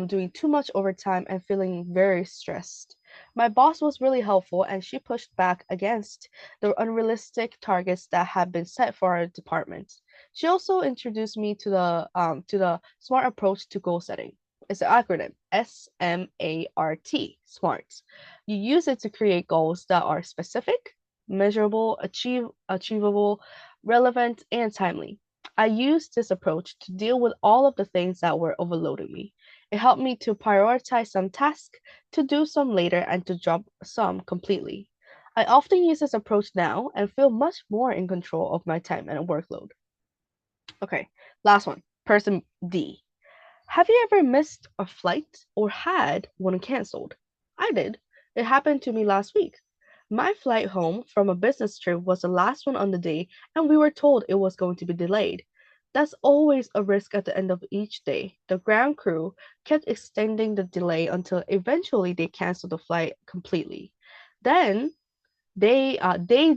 Speaker 1: doing too much overtime and feeling very stressed. My boss was really helpful, and she pushed back against the unrealistic targets that had been set for our department. She also introduced me to the SMART approach to goal setting. It's an acronym, SMART, SMART. You use it to create goals that are specific, measurable, achievable, relevant, and timely. I used this approach to deal with all of the things that were overloading me. It helped me to prioritize some tasks, to do some later, and to drop some completely. I often use this approach now and feel much more in control of my time and workload. Okay, last one, person D. Have you ever missed a flight or had one canceled? I did. It happened to me last week. My flight home from a business trip was the last one on the day, and we were told it was going to be delayed. That's always a risk at the end of each day. The ground crew kept extending the delay until eventually they canceled the flight completely. Then they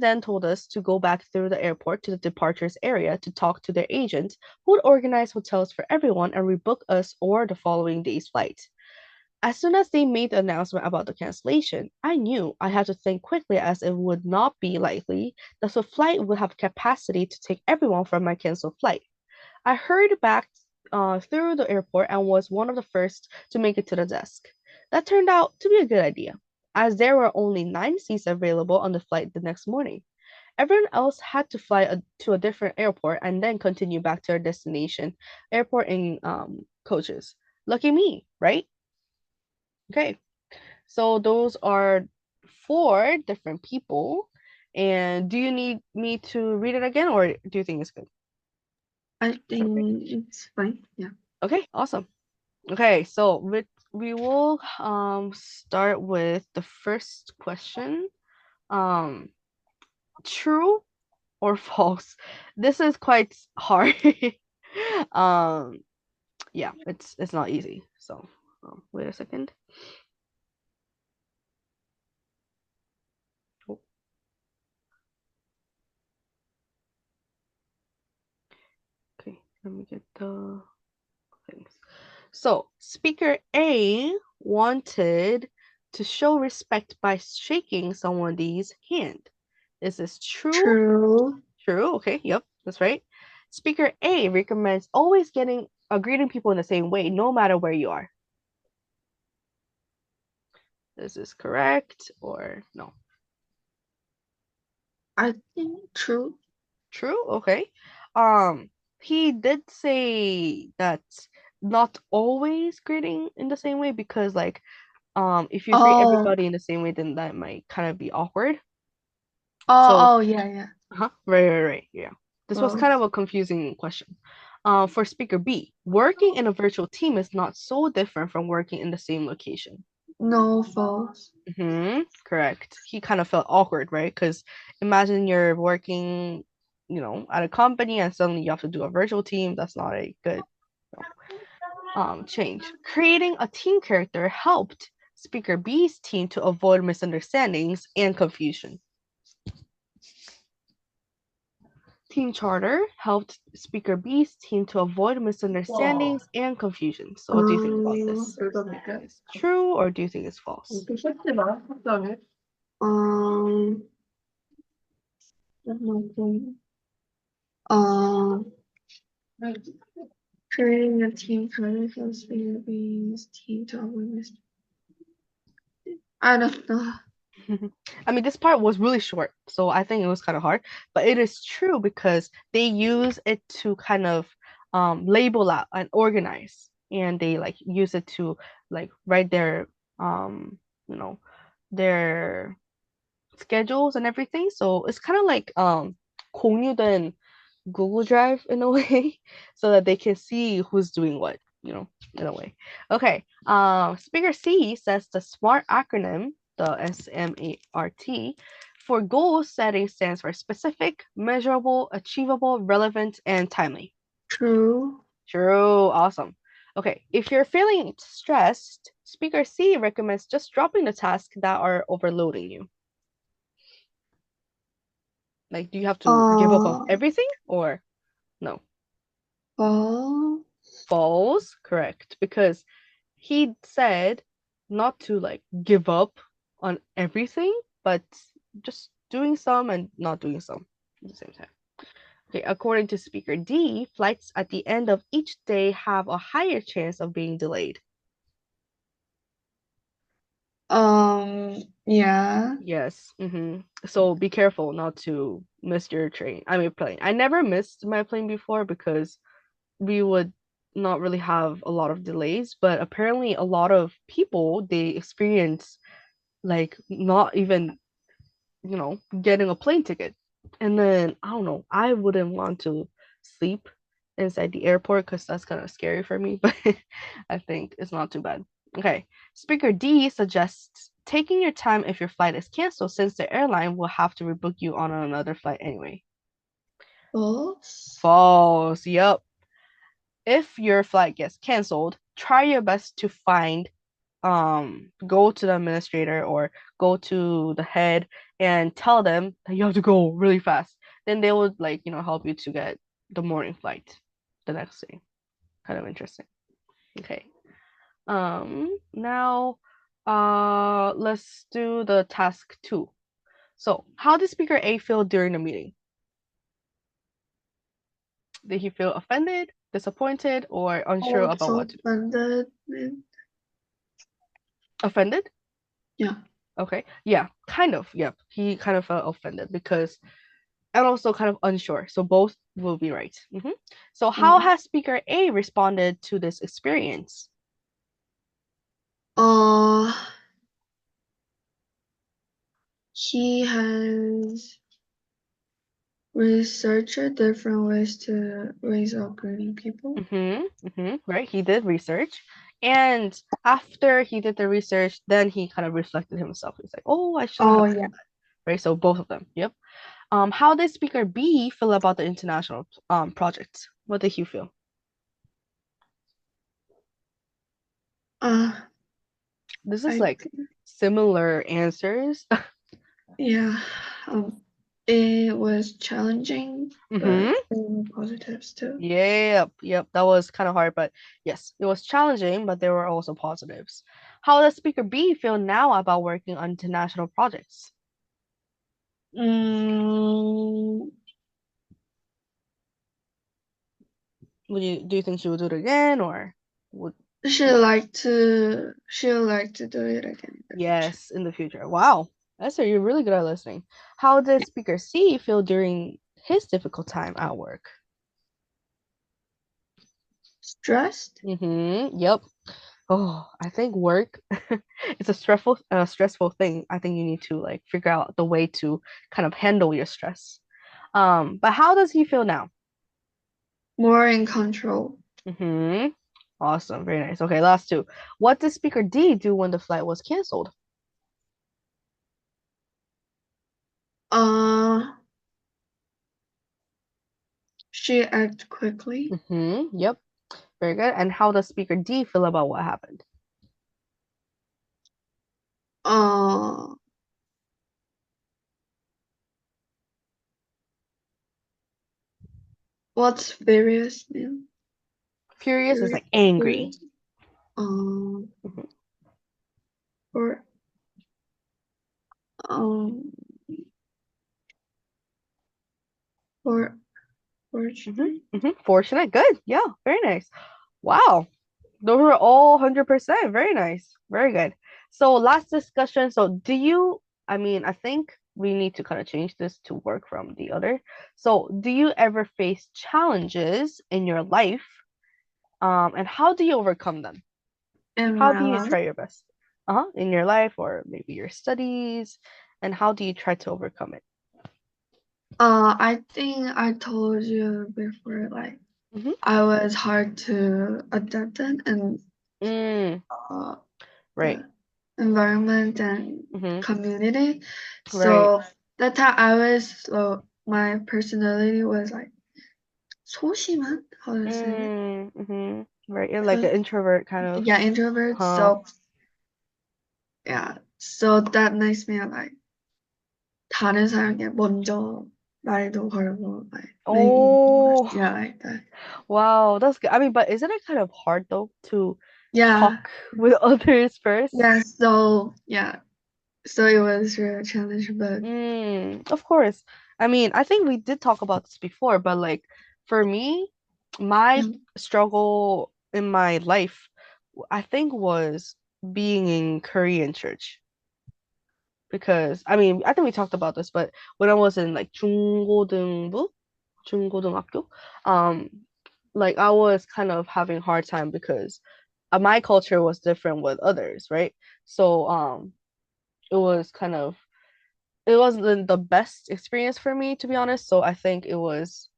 Speaker 1: then told us to go back through the airport to the departures area to talk to their agent, who would organize hotels for everyone and rebook us or the following day's flight. As soon as they made the announcement about the cancellation, I knew I had to think quickly as it would not be likely that the flight would have capacity to take everyone from my canceled flight. I hurried back through the airport and was one of the first to make it to the desk. That turned out to be a good idea, as there were only 9 seats available on the flight the next morning. Everyone else had to fly to a different airport and then continue back to their destination airport in coaches. Lucky me, right? Okay, so those are 4 different people. And do you need me to read it again, or do you think it's good?
Speaker 2: I
Speaker 1: Okay.
Speaker 2: think it's fine. Yeah.
Speaker 1: Okay, awesome. Okay, so we will start with the first question. Um, true or false? This is quite hard. um, yeah, it's not easy. So, wait a second. Oh, okay, let me get the things. So, speaker A wanted to show respect by shaking someone's hand. Is this true?
Speaker 2: True.
Speaker 1: True. Okay. Yep. That's right. Speaker A recommends always greeting people in the same way, no matter where you are. Is this correct or no?
Speaker 2: I think true.
Speaker 1: True. Okay. Um, he did say that not always greeting in the same way because, like, if you greet
Speaker 2: Oh.
Speaker 1: everybody in the same way, then that might kind of be awkward. So,
Speaker 2: Oh, yeah, yeah.
Speaker 1: right. Yeah. This was
Speaker 2: Well,
Speaker 1: kind of a confusing question. For speaker B, working in a virtual team is not so different from working in the same location.
Speaker 2: no false.
Speaker 1: Correct. He kind of felt awkward, right? Because imagine you're working at a company and suddenly you have to do a virtual team. That's not a good change. Creating a team character helped Speaker B's team to avoid misunderstandings and confusion. Team charter helped Speaker B's team to avoid misunderstandings and confusion. So what do you think about this? Is it true or do you think it's false?
Speaker 2: Creating a team charter helps Speaker B's team to avoid mistakes. I don't know.
Speaker 1: I mean, this part was really short, so I think it was kind of hard, but it is true because they use it to kind of label out and organize, and they like use it to like write their their schedules and everything. So it's kind of like 공유된 Google Drive in a way, so that they can see who's doing what, in a way. Okay. Speaker C says the SMART acronym, the SMART, for goal setting stands for specific, measurable, achievable, relevant, and timely.
Speaker 2: True.
Speaker 1: True. Awesome. Okay. If you're feeling stressed, Speaker C recommends just dropping the tasks that are overloading you. Like, do you have to give up on everything or no? False, correct. Because he said not to like give up on everything, but just doing some and not doing some at the same time. Okay, according to Speaker D, flights at the end of each day have a higher chance of being delayed.
Speaker 2: Yeah.
Speaker 1: Yes. So be careful not to miss your plane. I never missed my plane before because we would not really have a lot of delays, but apparently a lot of people they experience like not even, getting a plane ticket. And then I don't know, I wouldn't want to sleep inside the airport because that's kind of scary for me, but I think it's not too bad. Okay. Speaker D suggests taking your time if your flight is canceled since the airline will have to rebook you on another flight anyway.
Speaker 2: False.
Speaker 1: False. Yep. If your flight gets canceled, try your best to go to the administrator or go to the head and tell them that you have to go really fast. Then they would like, help you to get the morning flight the next day. Kind of interesting. Okay. Now let's do the task 2. So, how did Speaker A feel during the meeting? Did he feel offended, disappointed, or unsure about what to do?
Speaker 2: Offended.
Speaker 1: Offended?
Speaker 2: Yeah.
Speaker 1: Okay. Yeah, kind of. Yep. He kind of felt offended and also kind of unsure. So both will be right. So how has Speaker A responded to this experience?
Speaker 2: He has researched different ways to raise upgrading people.
Speaker 1: Right. He did research. And after he did the research, then he kind of reflected himself. He's like, oh, I should have done that. Right. So both of them. Yep. How did Speaker B feel about the international project? What did he feel? This is like similar answers.
Speaker 2: Yeah. It was challenging, but there were positives too.
Speaker 1: Yep. That was kind of hard, but yes, it was challenging, but there were also positives. How does Speaker B feel now about working on international projects? Do you think she would do it again, or would
Speaker 2: she'll like to do it again?
Speaker 1: Yes, in the future. Wow, Esther, you're really good at listening. How did Speaker C feel during his difficult time at work?
Speaker 2: Stressed?
Speaker 1: Yep. Oh, I think work it's a stressful thing. I think you need to like figure out the way to kind of handle your stress. But how does he feel now?
Speaker 2: More in control.
Speaker 1: Awesome, very nice. Okay, last 2. What did Speaker D do when the flight was canceled?
Speaker 2: She acted quickly.
Speaker 1: Yep. Very good. And how does speaker D feel about what happened?
Speaker 2: Uh, what's furious mean?
Speaker 1: Furious is like angry.
Speaker 2: Um,
Speaker 1: Mhm.
Speaker 2: or um, or fortunate.
Speaker 1: Fortunate. Good. Yeah. Very nice. Wow. Those were all 100%. Very nice. Very good. So last discussion. So do you, I mean, I think we need to kind of change this to work from the other. So do you ever face challenges in your life? And how do you overcome them?
Speaker 2: In
Speaker 1: How
Speaker 2: my
Speaker 1: do you
Speaker 2: life.
Speaker 1: try your best? In your life or maybe your studies, and how do you try to overcome it?
Speaker 2: I think I told you before, like
Speaker 1: Mm-hmm.
Speaker 2: I was hard to adapt in and
Speaker 1: Right.
Speaker 2: the environment and
Speaker 1: Mm-hmm.
Speaker 2: community.
Speaker 1: Right.
Speaker 2: So that time I was my personality was like 소심한, how to say it?
Speaker 1: Mm-hmm. Right. You're like an introvert kind of.
Speaker 2: Yeah, introvert.
Speaker 1: Huh.
Speaker 2: So yeah, so that makes me like 다른 사람에게 먼저 말도 걸고 like maybe
Speaker 1: Oh,
Speaker 2: yeah like that.
Speaker 1: wow. That's good. I mean, but isn't it kind of hard though to
Speaker 2: Yeah,
Speaker 1: talk with others first?
Speaker 2: yeah. So yeah, so it was really a challenge, but
Speaker 1: Of course. I mean, I think we did talk about this before, but like for me, my
Speaker 2: yeah.
Speaker 1: struggle in my life, I think was being in Korean church. Because I mean, I think we talked about this, but when I was in like 중고등부, 중고등학교, um, like I was kind of having a hard time because my culture was different with others, right? So it was kind of it wasn't the best experience for me to be honest. So I think it was,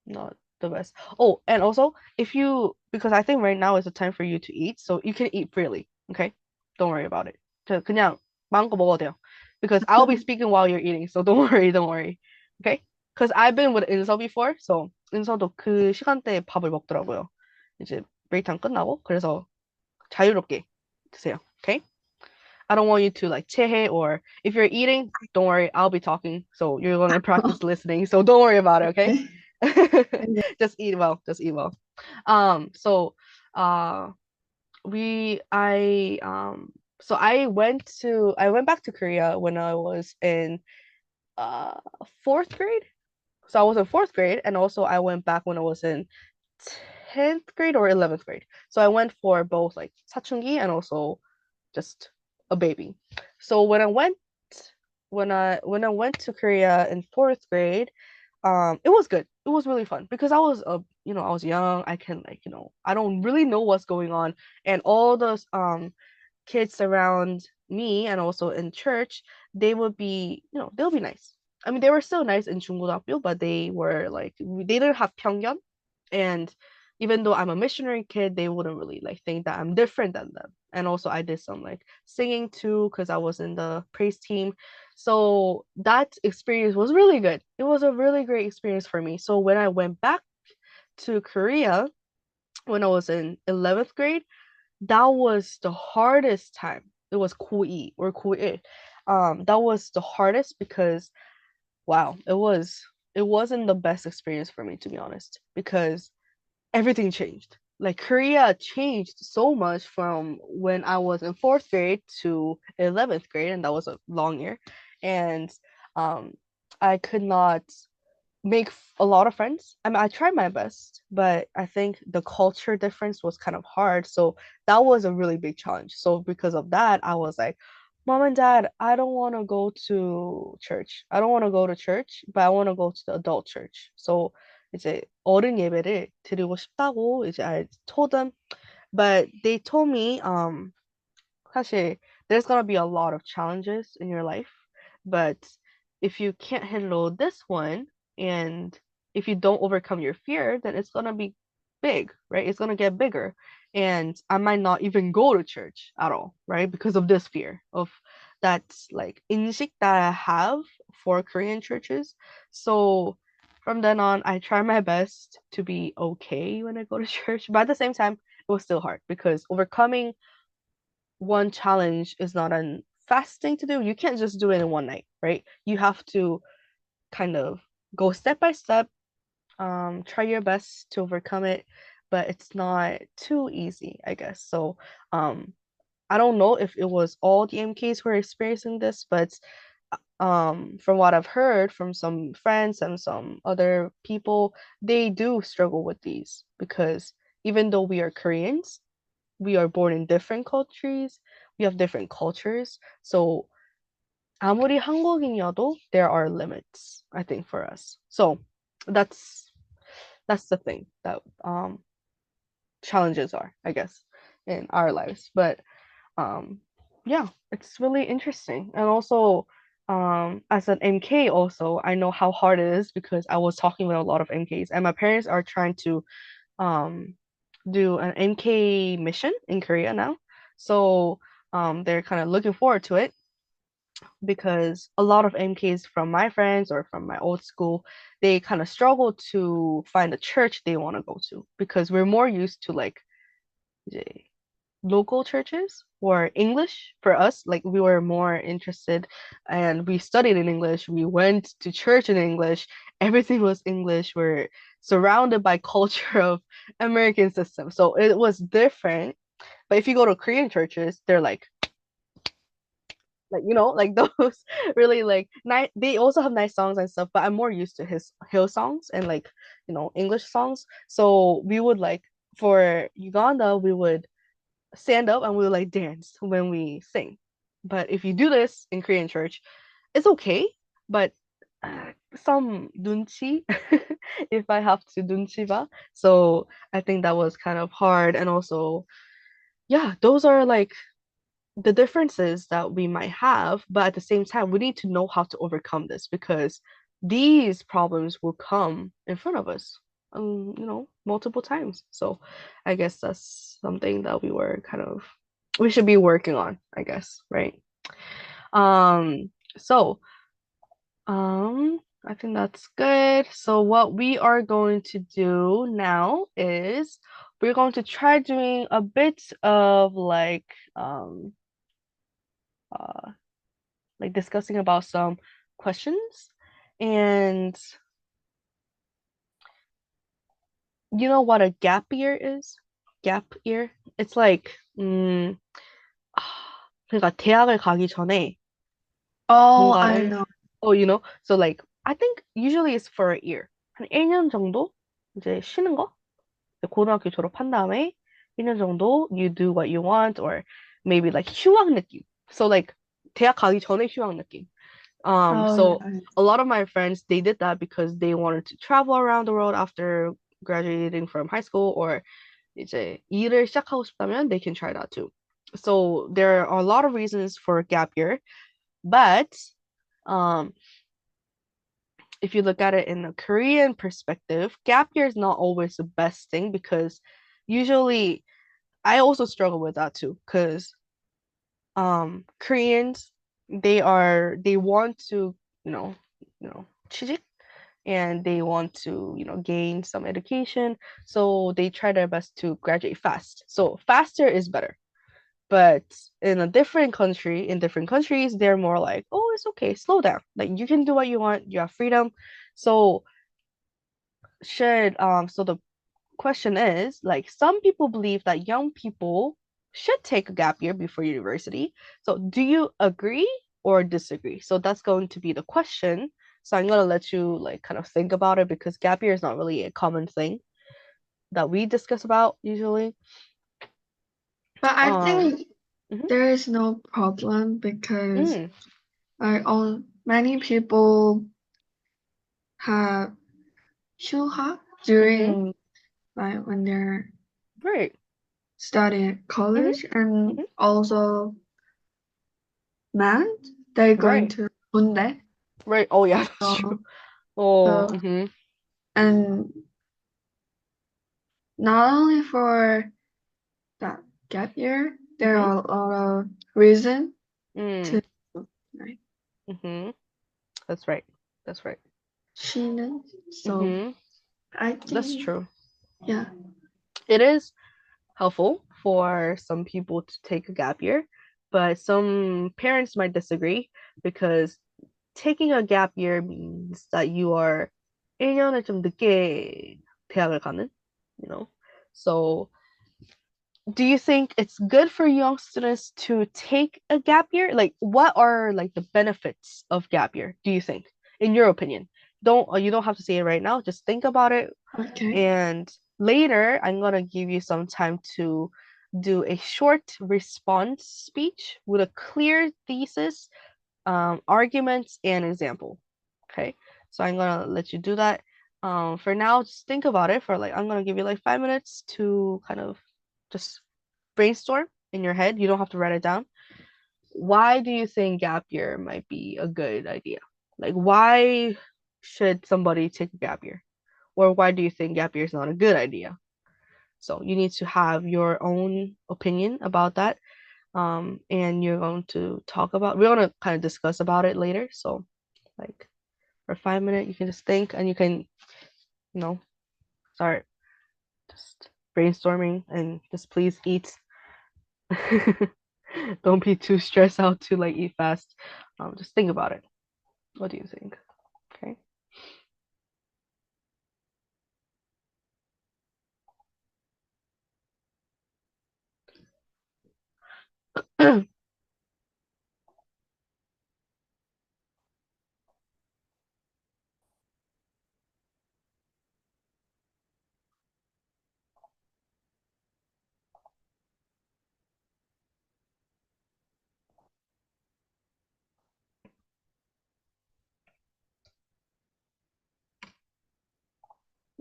Speaker 1: not the best. Oh, and also if you because I think right now is the time for you to eat, so you can eat freely. Okay, don't worry about it. 그냥 마음껏 먹어도 돼요. Because I'll be speaking while you're eating, so don't worry, don't worry. Okay? Because I've been with 인서 before, so 인서도 그 시간대에 밥을 먹더라고요. 이제 브레이크 타임 끝나고 그래서 자유롭게 드세요. Okay? I don't want you to like 체해 or if you're eating, don't worry, I'll be talking. So you're gonna practice listening. So don't worry about it, okay? Just eat well. Just eat well. So uh we I went back to Korea when I was in uh fourth grade. So I was in fourth grade and also I went back when I was in 10th grade or 11th grade. So I went for both like 사춘기 and also just a baby. So when I went to Korea in fourth grade, it was good. It was really fun because I was young. I can like I don't really know what's going on, and all those kids around me and also in church, they would be they'll be nice. I mean, they were still nice in 중고등학교, but they were like they didn't have 편견, and even though I'm a missionary kid, they wouldn't really like think that I'm different than them. And also I did some like singing too because I was in the praise team. So that experience was really good. It was a really great experience for me. So when I went back to Korea when I was in 11th grade, that was the hardest time. It was 고2 or 고1. That was the hardest because wow, it wasn't the best experience for me to be honest because everything changed. Like Korea changed so much from when I was in fourth grade to 11th grade, and that was a long year. And um, I could not make a lot of friends. I mean, I tried my best, but I think the culture difference was kind of hard. So that was a really big challenge. So because of that, I was like, Mom and Dad, I don't want to go to church. I don't want to go to church, but I want to go to the adult church. So 이제 어른 예배를 드리고 싶다고 이제 I told them, but they told me 사실 there's gonna be a lot of challenges in your life, but if you can't handle this one and if you don't overcome your fear, then it's gonna be big, right? It's gonna get bigger. And I might not even go to church at all, right? Because of this fear of that like in식 that I have for Korean churches. So from then on, I try my best to be okay when I go to church, but at the same time, it was still hard because overcoming one challenge is not a fast thing to do. You can't just do it in one night, right? You have to kind of go step by step, try your best to overcome it, but it's not too easy, I guess. So, I don't know if it was all the MKs who are experiencing this, but from what I've heard from some friends and some other people, they do struggle with these because even though we are Koreans, we are born in different countries, we have different cultures. So 아무리 한국인이어도 there are limits, I think, for us. So that's that's the thing that challenges are, I guess, in our lives. But yeah, it's really interesting. And also as an MK also, I know how hard it is because I was talking with a lot of MKs and my parents are trying to um do an MK mission in Korea now. So they're kind of looking forward to it because a lot of MKs from my friends or from my old school, they kind of struggle to find a church they want to go to because we're more used to like 이제 local churches or English for us. Like we were more interested and we studied in English. We went to church in English. Everything was English. We're surrounded by culture of American system. So it was different. But if you go to Korean churches, they're like like those really like nice. They also have nice songs and stuff, but I'm more used to his hill songs and like English songs. So we would like for Uganda, we would stand up and we would like dance when we sing. But if you do this in Korean church, it's okay, but some 눈치 if I have to 눈치 봐. So I think that was kind of hard and also yeah, those are like the differences that we might have, but at the same time, we need to know how to overcome this because these problems will come in front of us, multiple times. So I guess that's something that we should be working on, I guess, right? So, I think that's good. So what we are going to do now is we're going to try doing a bit of uh like discussing about some questions. And you know what a gap year is? Gap year? It's like 그러니까 대학을 가기 전에
Speaker 2: Oh, I
Speaker 1: 뭔가를
Speaker 2: know.
Speaker 1: so like I think usually it's for a year. 한 1년 정도 이제 쉬는 거? 고등학교 졸업한 다음에 1년 정도 you do what you want or maybe like 휴학 느낌. So like 대학 가기 전에 휴학 느낌.
Speaker 2: Oh,
Speaker 1: So
Speaker 2: yeah.
Speaker 1: a lot of my friends they did that because they wanted to travel around the world after graduating from high school or 이제 일을 시작하고 싶다면 they can try that too. So there are a lot of reasons for gap year, but um if you look at it in a Korean perspective, gap year is not always the best thing because usually I also struggle with that too because Koreans they want to 취직 and they want to gain some education, so they try their best to graduate fast. So faster is better, but in a different country in different countries they're more like, oh, it's okay, slow down, like you can do what you want, you have freedom. So the question is like some people believe that young people should take a gap year before university. So do you agree or disagree? So that's going to be the question. So I'm gonna let you like kind of think about it because gap year is not really a common thing that we discuss about usually.
Speaker 2: But I
Speaker 1: Um,
Speaker 2: think
Speaker 1: mhm,
Speaker 2: there is no problem because
Speaker 1: mm,
Speaker 2: many people have 휴학
Speaker 1: mhm,
Speaker 2: during like when they're
Speaker 1: right,
Speaker 2: studying at
Speaker 1: mhm,
Speaker 2: college and
Speaker 1: mhm,
Speaker 2: also men they're going
Speaker 1: right,
Speaker 2: to 군대.
Speaker 1: right. Oh yeah, that's true.
Speaker 2: So,
Speaker 1: Oh,
Speaker 2: so and not only for that gap year, there
Speaker 1: mhm,
Speaker 2: are a lot of reasons
Speaker 1: mm,
Speaker 2: to like
Speaker 1: mhm. That's right. That's right.
Speaker 2: 쉬는. So
Speaker 1: Mm-hmm.
Speaker 2: I
Speaker 1: That's
Speaker 2: think,
Speaker 1: true.
Speaker 2: yeah.
Speaker 1: It is helpful for some people to take a gap year, but some parents might disagree because taking a gap year means that you are 1년을 좀 늦게 대학을 가는, you know? So do you think it's good for young students to take a gap year? Like, what are like the benefits of gap year, do you think, in your opinion? You don't have to say it right now. Just think about it,
Speaker 2: Okay.
Speaker 1: and later I'm gonna give you some time to do a short response speech with a clear thesis, arguments, and example. Okay, so I'm gonna let you do that. For now, just think about it for like I'm gonna give you like 5 minutes to kind of just brainstorm in your head. You don't have to write it down. Why do you think gap year might be a good idea? Like, why should somebody take a gap year? Or why do you think gap year is not a good idea? So you need to have your own opinion about that. And you're going to we're going to kind of discuss about it later. So, like, for 5 minutes, you can just think and you can, you know, start just brainstorming and just please eat. Don't be too stressed out to like eat fast. Just think about it. What do you think? Okay.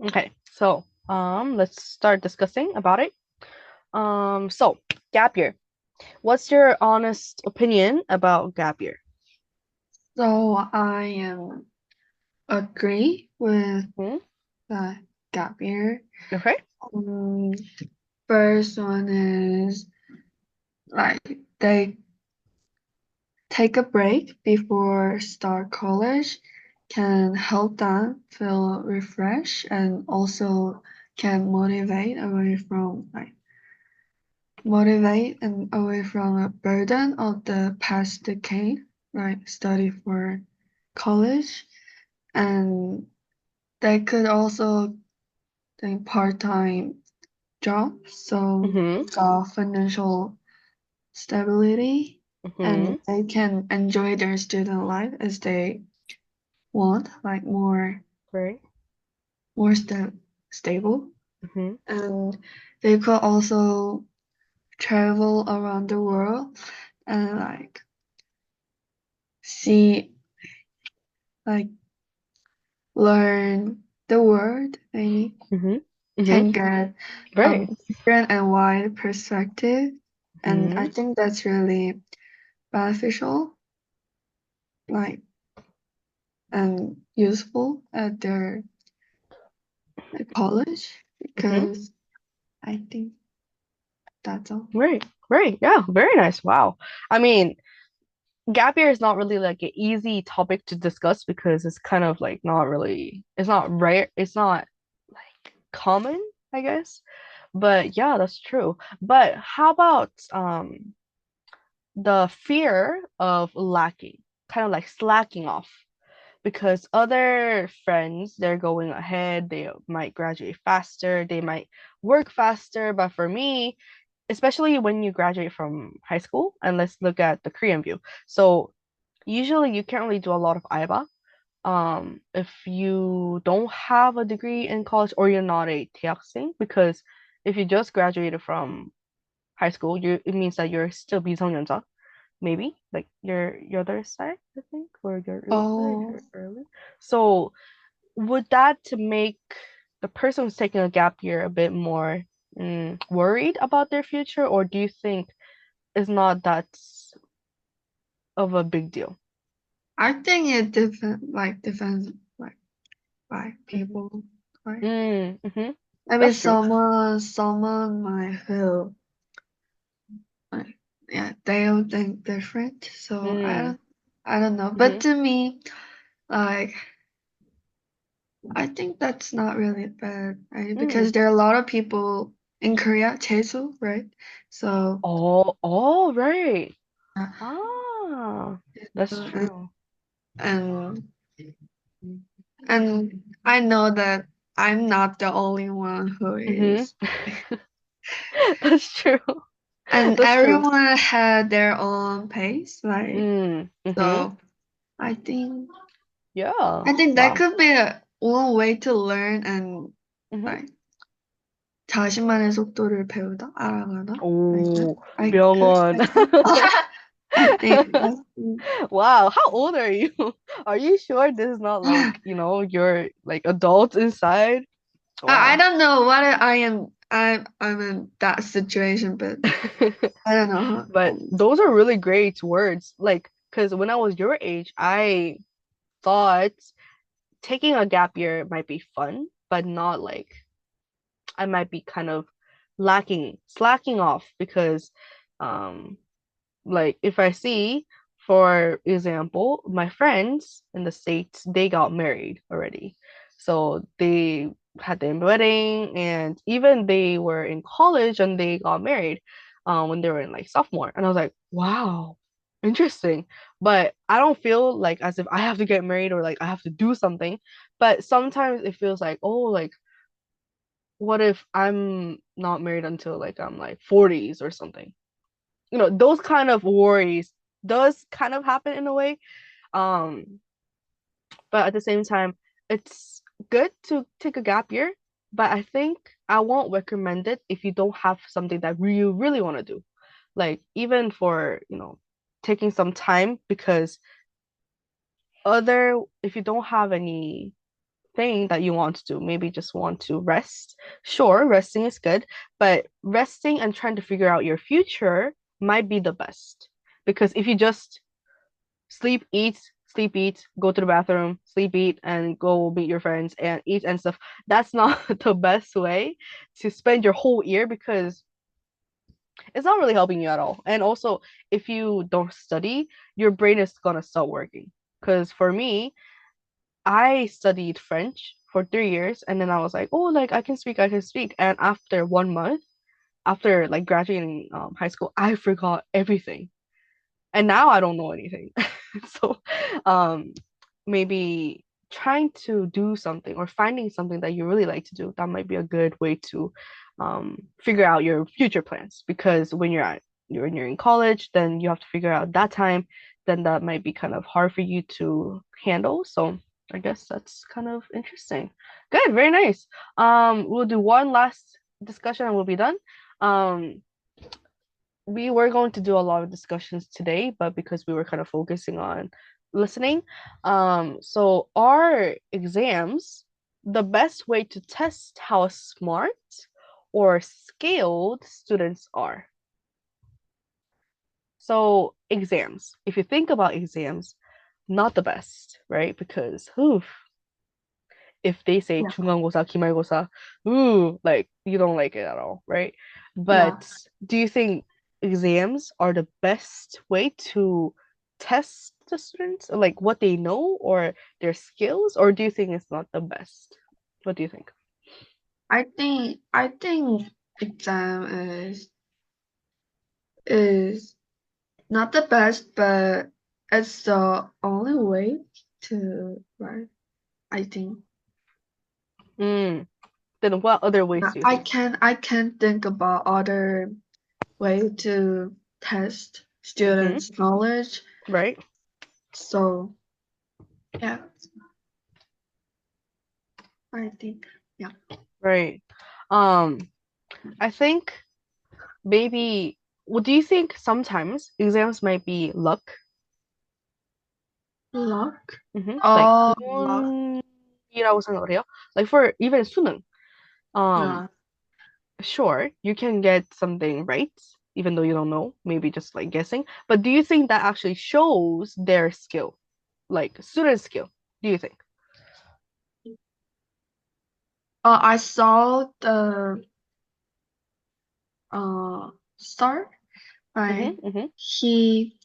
Speaker 1: Okay, so let's start discussing about it. So gap year. What's your honest opinion about gap year?
Speaker 2: So I agree with
Speaker 1: Hmm?
Speaker 2: the gap year.
Speaker 1: Okay.
Speaker 2: Um, First one is like they take a break before start college can help them feel refreshed and also can motivate and away from the burden of the past decade, like study for college. And they could also think part-time job, so
Speaker 1: Mm-hmm.
Speaker 2: got financial stability, and
Speaker 1: Mm-hmm.
Speaker 2: they can enjoy their student life as they want, like
Speaker 1: Right.
Speaker 2: more stable.
Speaker 1: Mm-hmm.
Speaker 2: And they could also travel around the world and like see, like learn the world, maybe
Speaker 1: Mm-hmm.
Speaker 2: can
Speaker 1: Mm-hmm.
Speaker 2: get a
Speaker 1: Right.
Speaker 2: different and wide perspective. And I
Speaker 1: Mm-hmm.
Speaker 2: think that's really beneficial, like, and useful at their college
Speaker 1: Mm-hmm.
Speaker 2: because I think that's all.
Speaker 1: Right. Right. Yeah. Very nice. Wow. I mean, gap year is not really like an easy topic to discuss because it's kind of like not really, it's not rare, it's not like common, I guess. But yeah, that's true. But how about the fear of lacking, kind of like slacking off? Because other friends, they're going ahead, they might graduate faster, they might work faster. But for me, especially when you graduate from high school, and let's look at the Korean view. So usually you can't really do a lot of IBA if you don't have a degree in college or you're not a 대학생, because if you just graduated from high school, it means that you're still 미성년자, maybe like your other side, I think, or your real side
Speaker 2: Oh,
Speaker 1: or early. So would that to make the person who's taking a gap year a bit more worried about their future, or do you think it's not that of a big deal?
Speaker 2: I think it depends like by people. Like
Speaker 1: Mm-hmm.
Speaker 2: maybe
Speaker 1: That's true.
Speaker 2: someone might feel like, yeah, they'll think different. So
Speaker 1: Mm-hmm.
Speaker 2: I don't know. But to me, like I think that's not really bad, right? Because there are a lot of people in Korea, Jeju, right? So,
Speaker 1: Oh, right.
Speaker 2: uh,
Speaker 1: Ah, that's
Speaker 2: and
Speaker 1: true.
Speaker 2: and and I know that I'm not the only one who
Speaker 1: Mm-hmm.
Speaker 2: is.
Speaker 1: That's true.
Speaker 2: And
Speaker 1: That's true.
Speaker 2: everyone had their own pace, like
Speaker 1: Mm-hmm.
Speaker 2: so. I think
Speaker 1: Yeah.
Speaker 2: I think that
Speaker 1: Wow.
Speaker 2: could be one way to learn and
Speaker 1: Mm-hmm.
Speaker 2: like 자신만의 속도를 배우다, 알아가다.
Speaker 1: Oh,
Speaker 2: I could,
Speaker 1: 병원.
Speaker 2: I think that's,
Speaker 1: Wow, how old are you? Are you sure this is not like, you're like adult inside?
Speaker 2: I
Speaker 1: Wow.
Speaker 2: don't know what I am. I'm in that situation, but I don't know.
Speaker 1: But those are really great words. Like, because when I was your age, I thought taking a gap year might be fun, but not like I might be kind of slacking off because um like if I see, for example, my friends in the States, they got married already. So they had their wedding and even they were in college and they got married when they were in like sophomore. And I was like, wow, interesting. But I don't feel like as if I have to get married or like I have to do something. But sometimes it feels like, oh, like what if I'm not married until like I'm like 40s or something? Those kind of worries does kind of happen in a way. Um, but at the same time, it's good to take a gap year, but I think I won't recommend it if you don't have something that you really want to do. Like even for, taking some time because other if you don't have any thing that you want to do, maybe just want to rest. Sure, resting is good, but resting and trying to figure out your future might be the best. Because if you just sleep, eat, go to the bathroom, sleep, eat, and go meet your friends and eat and stuff, that's not the best way to spend your whole year because it's not really helping you at all. And also, if you don't study, your brain is gonna stop working. Because for me, I studied French for 3 years and then I was like, oh, like I can speak. And after 1 month, after like graduating high school, I forgot everything. And now I don't know anything. So um maybe trying to do something or finding something that you really like to do, that might be a good way to figure out your future plans. Because when you're in college, then you have to figure out that time, then that might be kind of hard for you to handle. So I guess that's kind of interesting. Good, very nice. We'll do one last discussion and we'll be done. Um, we were going to do a lot of discussions today, but because we were kind of focusing on listening, so our exams, the best way to test how smart or skilled students are. So exams, if you think about exams, not the best, right? Because oof, if they say
Speaker 2: yeah,
Speaker 1: 중간고사, 기말고사, ooh, like you don't like it at all, right?
Speaker 2: yeah.
Speaker 1: But do you think exams are the best way to test the students, like what they know or their skills, or do you think it's not the best? What do you think?
Speaker 2: I think exam is not the best, but it's the only way to learn. I think.
Speaker 1: Mm. Then what other ways
Speaker 2: Yeah,
Speaker 1: do you think?
Speaker 2: I can think about other way to test
Speaker 1: Mm-hmm.
Speaker 2: students' knowledge.
Speaker 1: Right?
Speaker 2: So yeah, I think yeah.
Speaker 1: Right. Um, I think maybe, well, do you think sometimes exams might be luck?
Speaker 2: Luck.
Speaker 1: Like
Speaker 2: Oh, luck.
Speaker 1: 운이라고 생각을 해요. Like for even 수능, um,
Speaker 2: Yeah.
Speaker 1: sure, you can get something right, even though you don't know, maybe just like guessing. But do you think that actually shows their skill, like student skill? Do you think?
Speaker 2: I saw the star. Right.
Speaker 1: Mm-hmm.
Speaker 2: He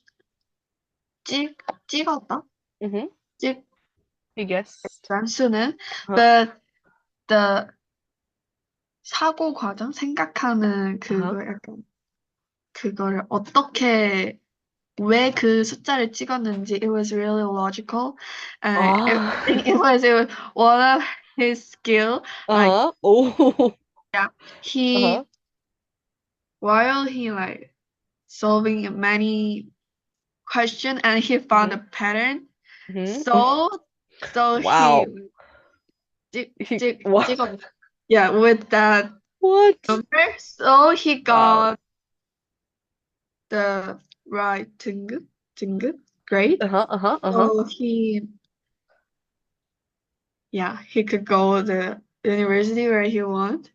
Speaker 2: 찍 찍었다.
Speaker 1: Mm-hmm.
Speaker 2: 찍
Speaker 1: You guessed.
Speaker 2: 수능.
Speaker 1: Uh-huh.
Speaker 2: But the 사고 과정 생각하는
Speaker 1: Uh-huh.
Speaker 2: 그거 약간 그거를 어떻게 왜 그 숫자를 찍었는지 it was really logical and I think it was one of his skill like
Speaker 1: Uh-huh. Oh.
Speaker 2: he
Speaker 1: Uh-huh.
Speaker 2: while he like solving many question and he found a pattern
Speaker 1: Mm-hmm.
Speaker 2: so he
Speaker 1: Wow. Wow.
Speaker 2: 찍어 yeah with that
Speaker 1: What?
Speaker 2: number so he
Speaker 1: Wow.
Speaker 2: got the right 등급 grade
Speaker 1: Uh-huh. Uh-huh. Uh-huh.
Speaker 2: so he could go the university where he want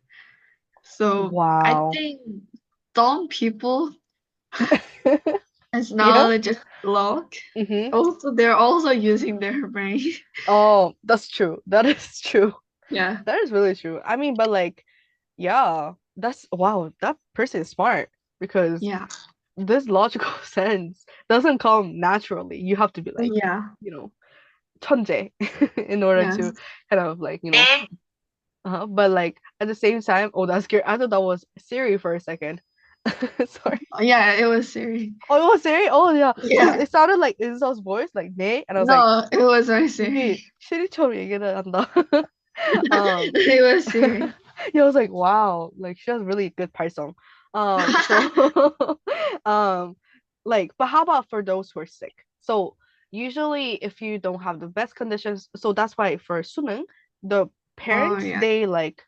Speaker 2: so I
Speaker 1: Wow.
Speaker 2: think some people as
Speaker 1: Yeah.
Speaker 2: knowledge is luck
Speaker 1: Mm-hmm.
Speaker 2: also they're also using their brain
Speaker 1: Oh, that's true. That is true.
Speaker 2: yeah
Speaker 1: That is really true. I mean, but like, yeah, that's wow, that person is smart because
Speaker 2: yeah
Speaker 1: this logical sense doesn't come naturally. You have to be like,
Speaker 2: yeah
Speaker 1: you know, 천재 in order
Speaker 2: yes
Speaker 1: to kind of like, but like at the same time, oh, that's scary. I thought that was Siri for a second. Sorry.
Speaker 2: yeah it was Siri
Speaker 1: Oh, it was Siri? Oh, yeah. Because
Speaker 2: yeah
Speaker 1: it sounded like Insel's voice, like, 네. And I was like,
Speaker 2: no it was my
Speaker 1: 이게
Speaker 2: Siri
Speaker 1: 시리처럼 얘기를 한다. Um,
Speaker 2: it was Siri
Speaker 1: yeah, I was like, wow, like she has really good 발성. So like, but how about for those who are sick? So usually if you don't have the best conditions, so that's why for 수능, the
Speaker 2: oh
Speaker 1: parents
Speaker 2: yeah
Speaker 1: they like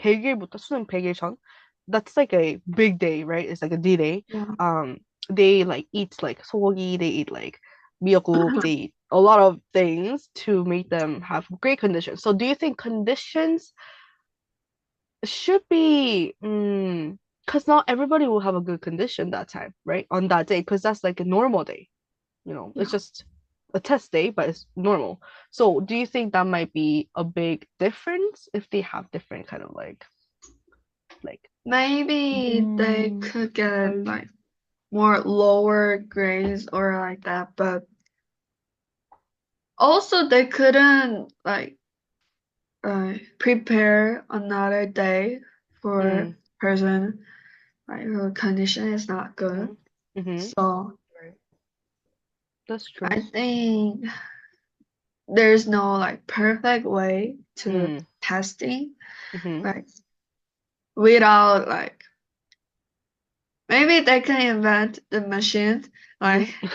Speaker 1: 100일부터 수능 100일 전, that's like a big day, right? It's like a D-Day.
Speaker 2: yeah
Speaker 1: They like eat like sogogi, they eat like miyeokguk, they eat a lot of things to make them have great conditions. So do you think conditions should be because not everybody will have a good condition that time, right? On that day, because that's like a normal day,
Speaker 2: yeah
Speaker 1: it's just a test day, but it's normal. So do you think that might be a big difference if they have different kind of like
Speaker 2: maybe they could get
Speaker 1: I-
Speaker 2: like more lower grades or like that but also they couldn't like prepare another day for
Speaker 1: mm,
Speaker 2: person like her condition is not good
Speaker 1: mhm, mhm,
Speaker 2: so
Speaker 1: right. That's
Speaker 2: I
Speaker 1: true.
Speaker 2: think there's no like perfect way to
Speaker 1: Mm,
Speaker 2: testing
Speaker 1: mhm,
Speaker 2: like without like maybe they can invent the machine like
Speaker 1: mhm.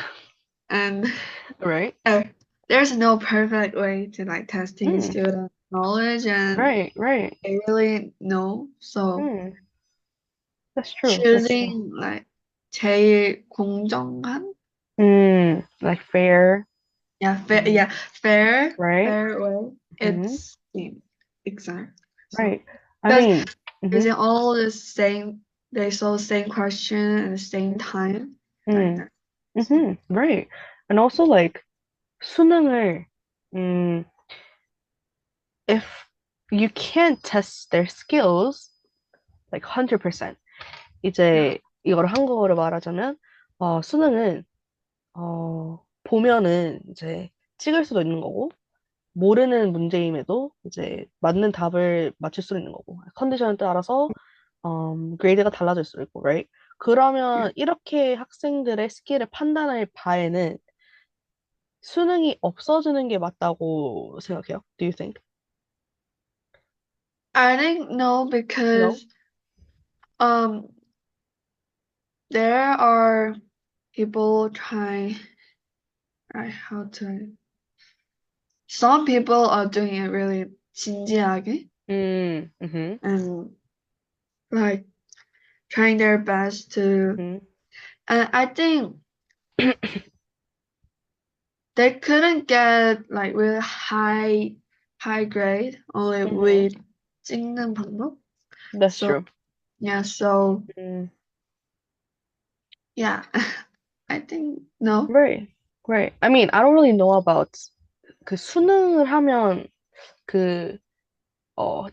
Speaker 2: and
Speaker 1: Right.
Speaker 2: uh, there's no perfect way to like testing
Speaker 1: Mm,
Speaker 2: student knowledge and
Speaker 1: right, right.
Speaker 2: they really know so
Speaker 1: Mm, that's true. That's true.
Speaker 2: choosing like 제일 공정한
Speaker 1: Like fair, mhm,
Speaker 2: yeah
Speaker 1: right?
Speaker 2: fair way
Speaker 1: Mhm,
Speaker 2: it's the exam so
Speaker 1: right. I
Speaker 2: because
Speaker 1: mean, mhm,
Speaker 2: using all the same they saw the same question at the same time like
Speaker 1: mm,
Speaker 2: that so
Speaker 1: right. And also like 수능을 if you can't test their skills like 100%,
Speaker 2: yeah
Speaker 1: 이제 이거를 한국어로 말하자면 수능은 보면은 이제 찍을 수도 있는 거고 모르는 문제임에도 이제 맞는 답을 맞출 수 있는 거고 컨디션에 따라서 그레이드가 달라질 수 있고, right?
Speaker 2: yeah
Speaker 1: 그러면 이렇게 학생들의 스킬을 판단할 바에는 수능이 없어지는 게 맞다고 생각해요. Do you think?
Speaker 2: I think no
Speaker 1: No?
Speaker 2: because um there are people trying how to some people are doing it really 진지하게
Speaker 1: Mm-hmm.
Speaker 2: and like trying their best to
Speaker 1: Mm-hmm.
Speaker 2: and I think they couldn't get like really high grade only
Speaker 1: Mm-hmm.
Speaker 2: with 찍는 방법.
Speaker 1: That's
Speaker 2: So
Speaker 1: true.
Speaker 2: yeah, so
Speaker 1: Mm.
Speaker 2: yeah, I think no.
Speaker 1: Right. Right. I mean, I don't really know about 그 수능을 하면 그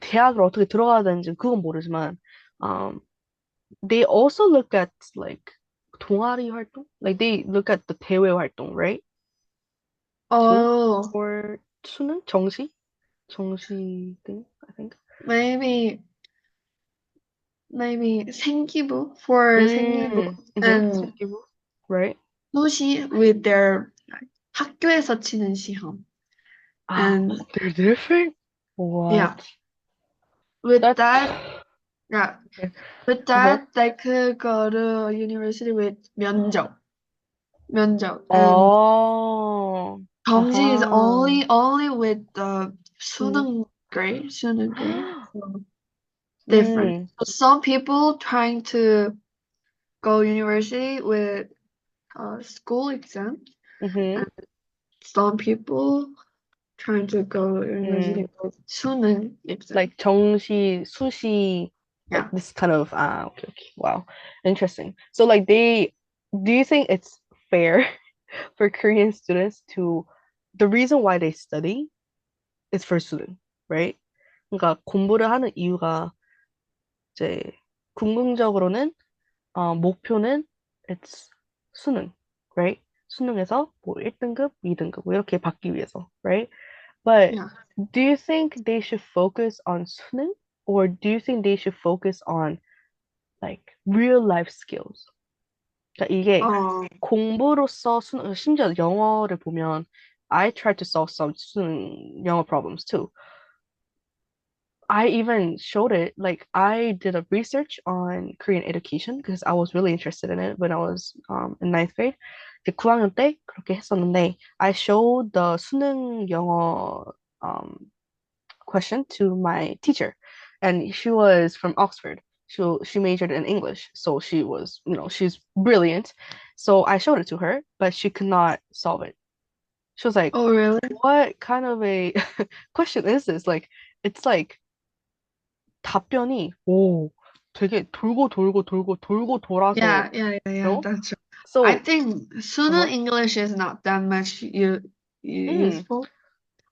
Speaker 1: 대학을 어떻게 들어가야 되는지 그건 모르지만 um they also look at like 동아리 활동? Like they look at the 대외 활동, right? Too?
Speaker 2: Oh,
Speaker 1: Or 수능? 정시? 정시 thing, I think.
Speaker 2: maybe 생기부 for 생기부 and
Speaker 1: 생기부, right?
Speaker 2: 수시 with their 학교에서 치는 시험. And
Speaker 1: they're different? What?
Speaker 2: yeah, with
Speaker 1: That's
Speaker 2: that, yeah,
Speaker 1: okay.
Speaker 2: with that, they could go to university with 면접. And
Speaker 1: Oh.
Speaker 2: 정시 is
Speaker 1: Uh-huh.
Speaker 2: only with the 수능 grade. So different. So some people trying to go university with school exam, and some people trying to go university with 수능 exam.
Speaker 1: Like 정시, 수시, like
Speaker 2: Yeah.
Speaker 1: this kind of okay, wow, interesting. So like do you think it's fair for Korean students to the reason why they study is for 수능, right? 그러니까 공부를 하는 이유가 이제 궁극적으로는 목표는 it's 수능, right? 수능에서 뭐 1등급, 2등급 뭐 이렇게 받기 위해서, right? But
Speaker 2: Yeah.
Speaker 1: do you think they should focus on 수능 or do you think they should focus on like real life skills? 그러니까 이게 공부로서 수능, 심지어 영어를 보면 I tried to solve some 수능 영어 problems too. I even showed it, like I did a research on Korean education because I was really interested in it when I was in ninth grade. 이제 9학년 때 그렇게 했었는데 I showed the 수능 영어 question to my teacher, and she was from Oxford. She majored in English, so she was, she's brilliant. So I showed it to her, but she could not solve it. She was like,
Speaker 2: Oh, really?
Speaker 1: "What kind of a question is this?" Like, it's like 답변이 오 되게 돌고 돌고 돌고 돌고 돌아서
Speaker 2: Yeah,
Speaker 1: no?
Speaker 2: that's true. I
Speaker 1: So
Speaker 2: think 수능 English is not that much useful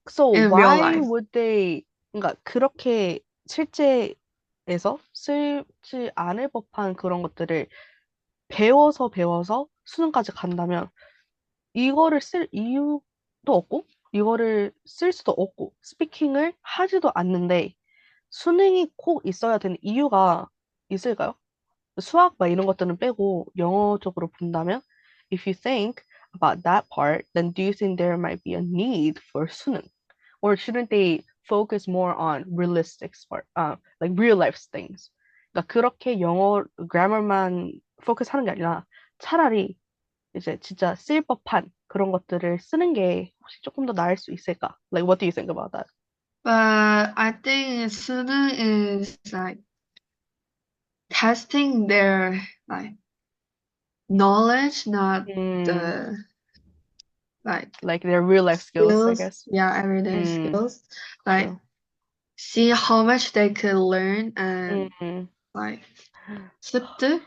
Speaker 1: so
Speaker 2: in real
Speaker 1: why
Speaker 2: life.
Speaker 1: would they 그러니까 그렇게 실제에서 쓰지 않을 법한 그런 것들을 배워서 수능까지 간다면 이거를 쓸 이유도 없고 이거를 쓸 수도 없고 스피킹을 하지도 않는데 수능이 꼭 있어야 되는 이유가 있을까요? 수학 막 이런 것들은 빼고 영어적으로 본다면 if you think about that part, then do you think there might be a need for 수능? Or shouldn't they focus more on realistic part, like real life things? 그러니까 그렇게 영어 grammar만 focus 하는 게 아니라 차라리 이제 진짜 쓸 법한 그런 것들을 쓰는 게 혹시 조금 더 나을 수 있을까? Like what do you think about that?
Speaker 2: But I think 수능 is like testing their like knowledge, not the
Speaker 1: like their real life skills, I
Speaker 2: skills.
Speaker 1: guess.
Speaker 2: Yeah, everyday skills. Like
Speaker 1: True.
Speaker 2: see how much they could learn and like 습득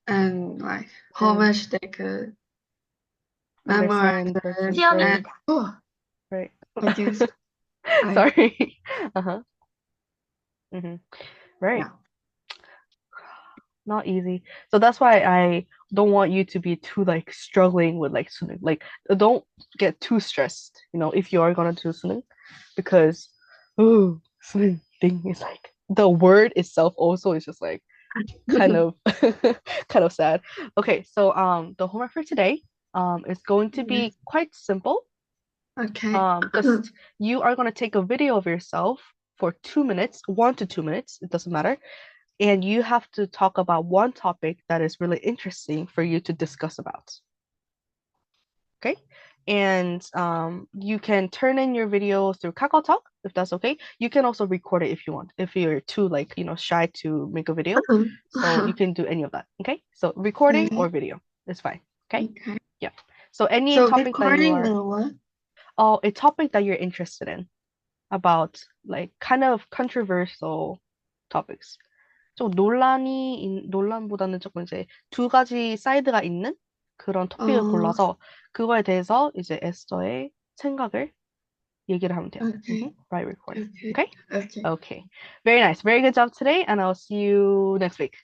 Speaker 2: and like how much they could memorize
Speaker 1: Understand the
Speaker 2: it
Speaker 1: concept.
Speaker 2: and
Speaker 1: Right.
Speaker 2: I guess
Speaker 1: Sorry. Uh-huh. Right.
Speaker 2: yeah.
Speaker 1: Not easy. So that's why I don't want you to be too like struggling with like 수능. Like don't get too stressed, if you are gonna do 수능, because oh, 수능 thing is like the word itself also is just like kind of kind of sad. Okay, so the homework for today is going to be quite simple.
Speaker 2: Okay.
Speaker 1: Just you are going to take a video of yourself for 2 minutes, 1 to 2 minutes, it doesn't matter, and you have to talk about one topic that is really interesting for you to discuss about. Okay, and you can turn in your video through KakaoTalk if that's okay. You can also record it if you want, if you're too like shy to make a video, so you can do any of that. Okay, so recording or video is fine. Okay, yeah. So any topic that you are
Speaker 2: what?
Speaker 1: a topic that you're interested in about like kind of controversial topics. 좀 논란보다는 조금 이제 두 가지 사이드가 있는 그런 토픽을 골라서 그거에 대해서 이제 에스더의 생각을 얘기를 하면 돼요. By recording. Okay? Okay. Very nice. Very good job today, and I'll see you next week.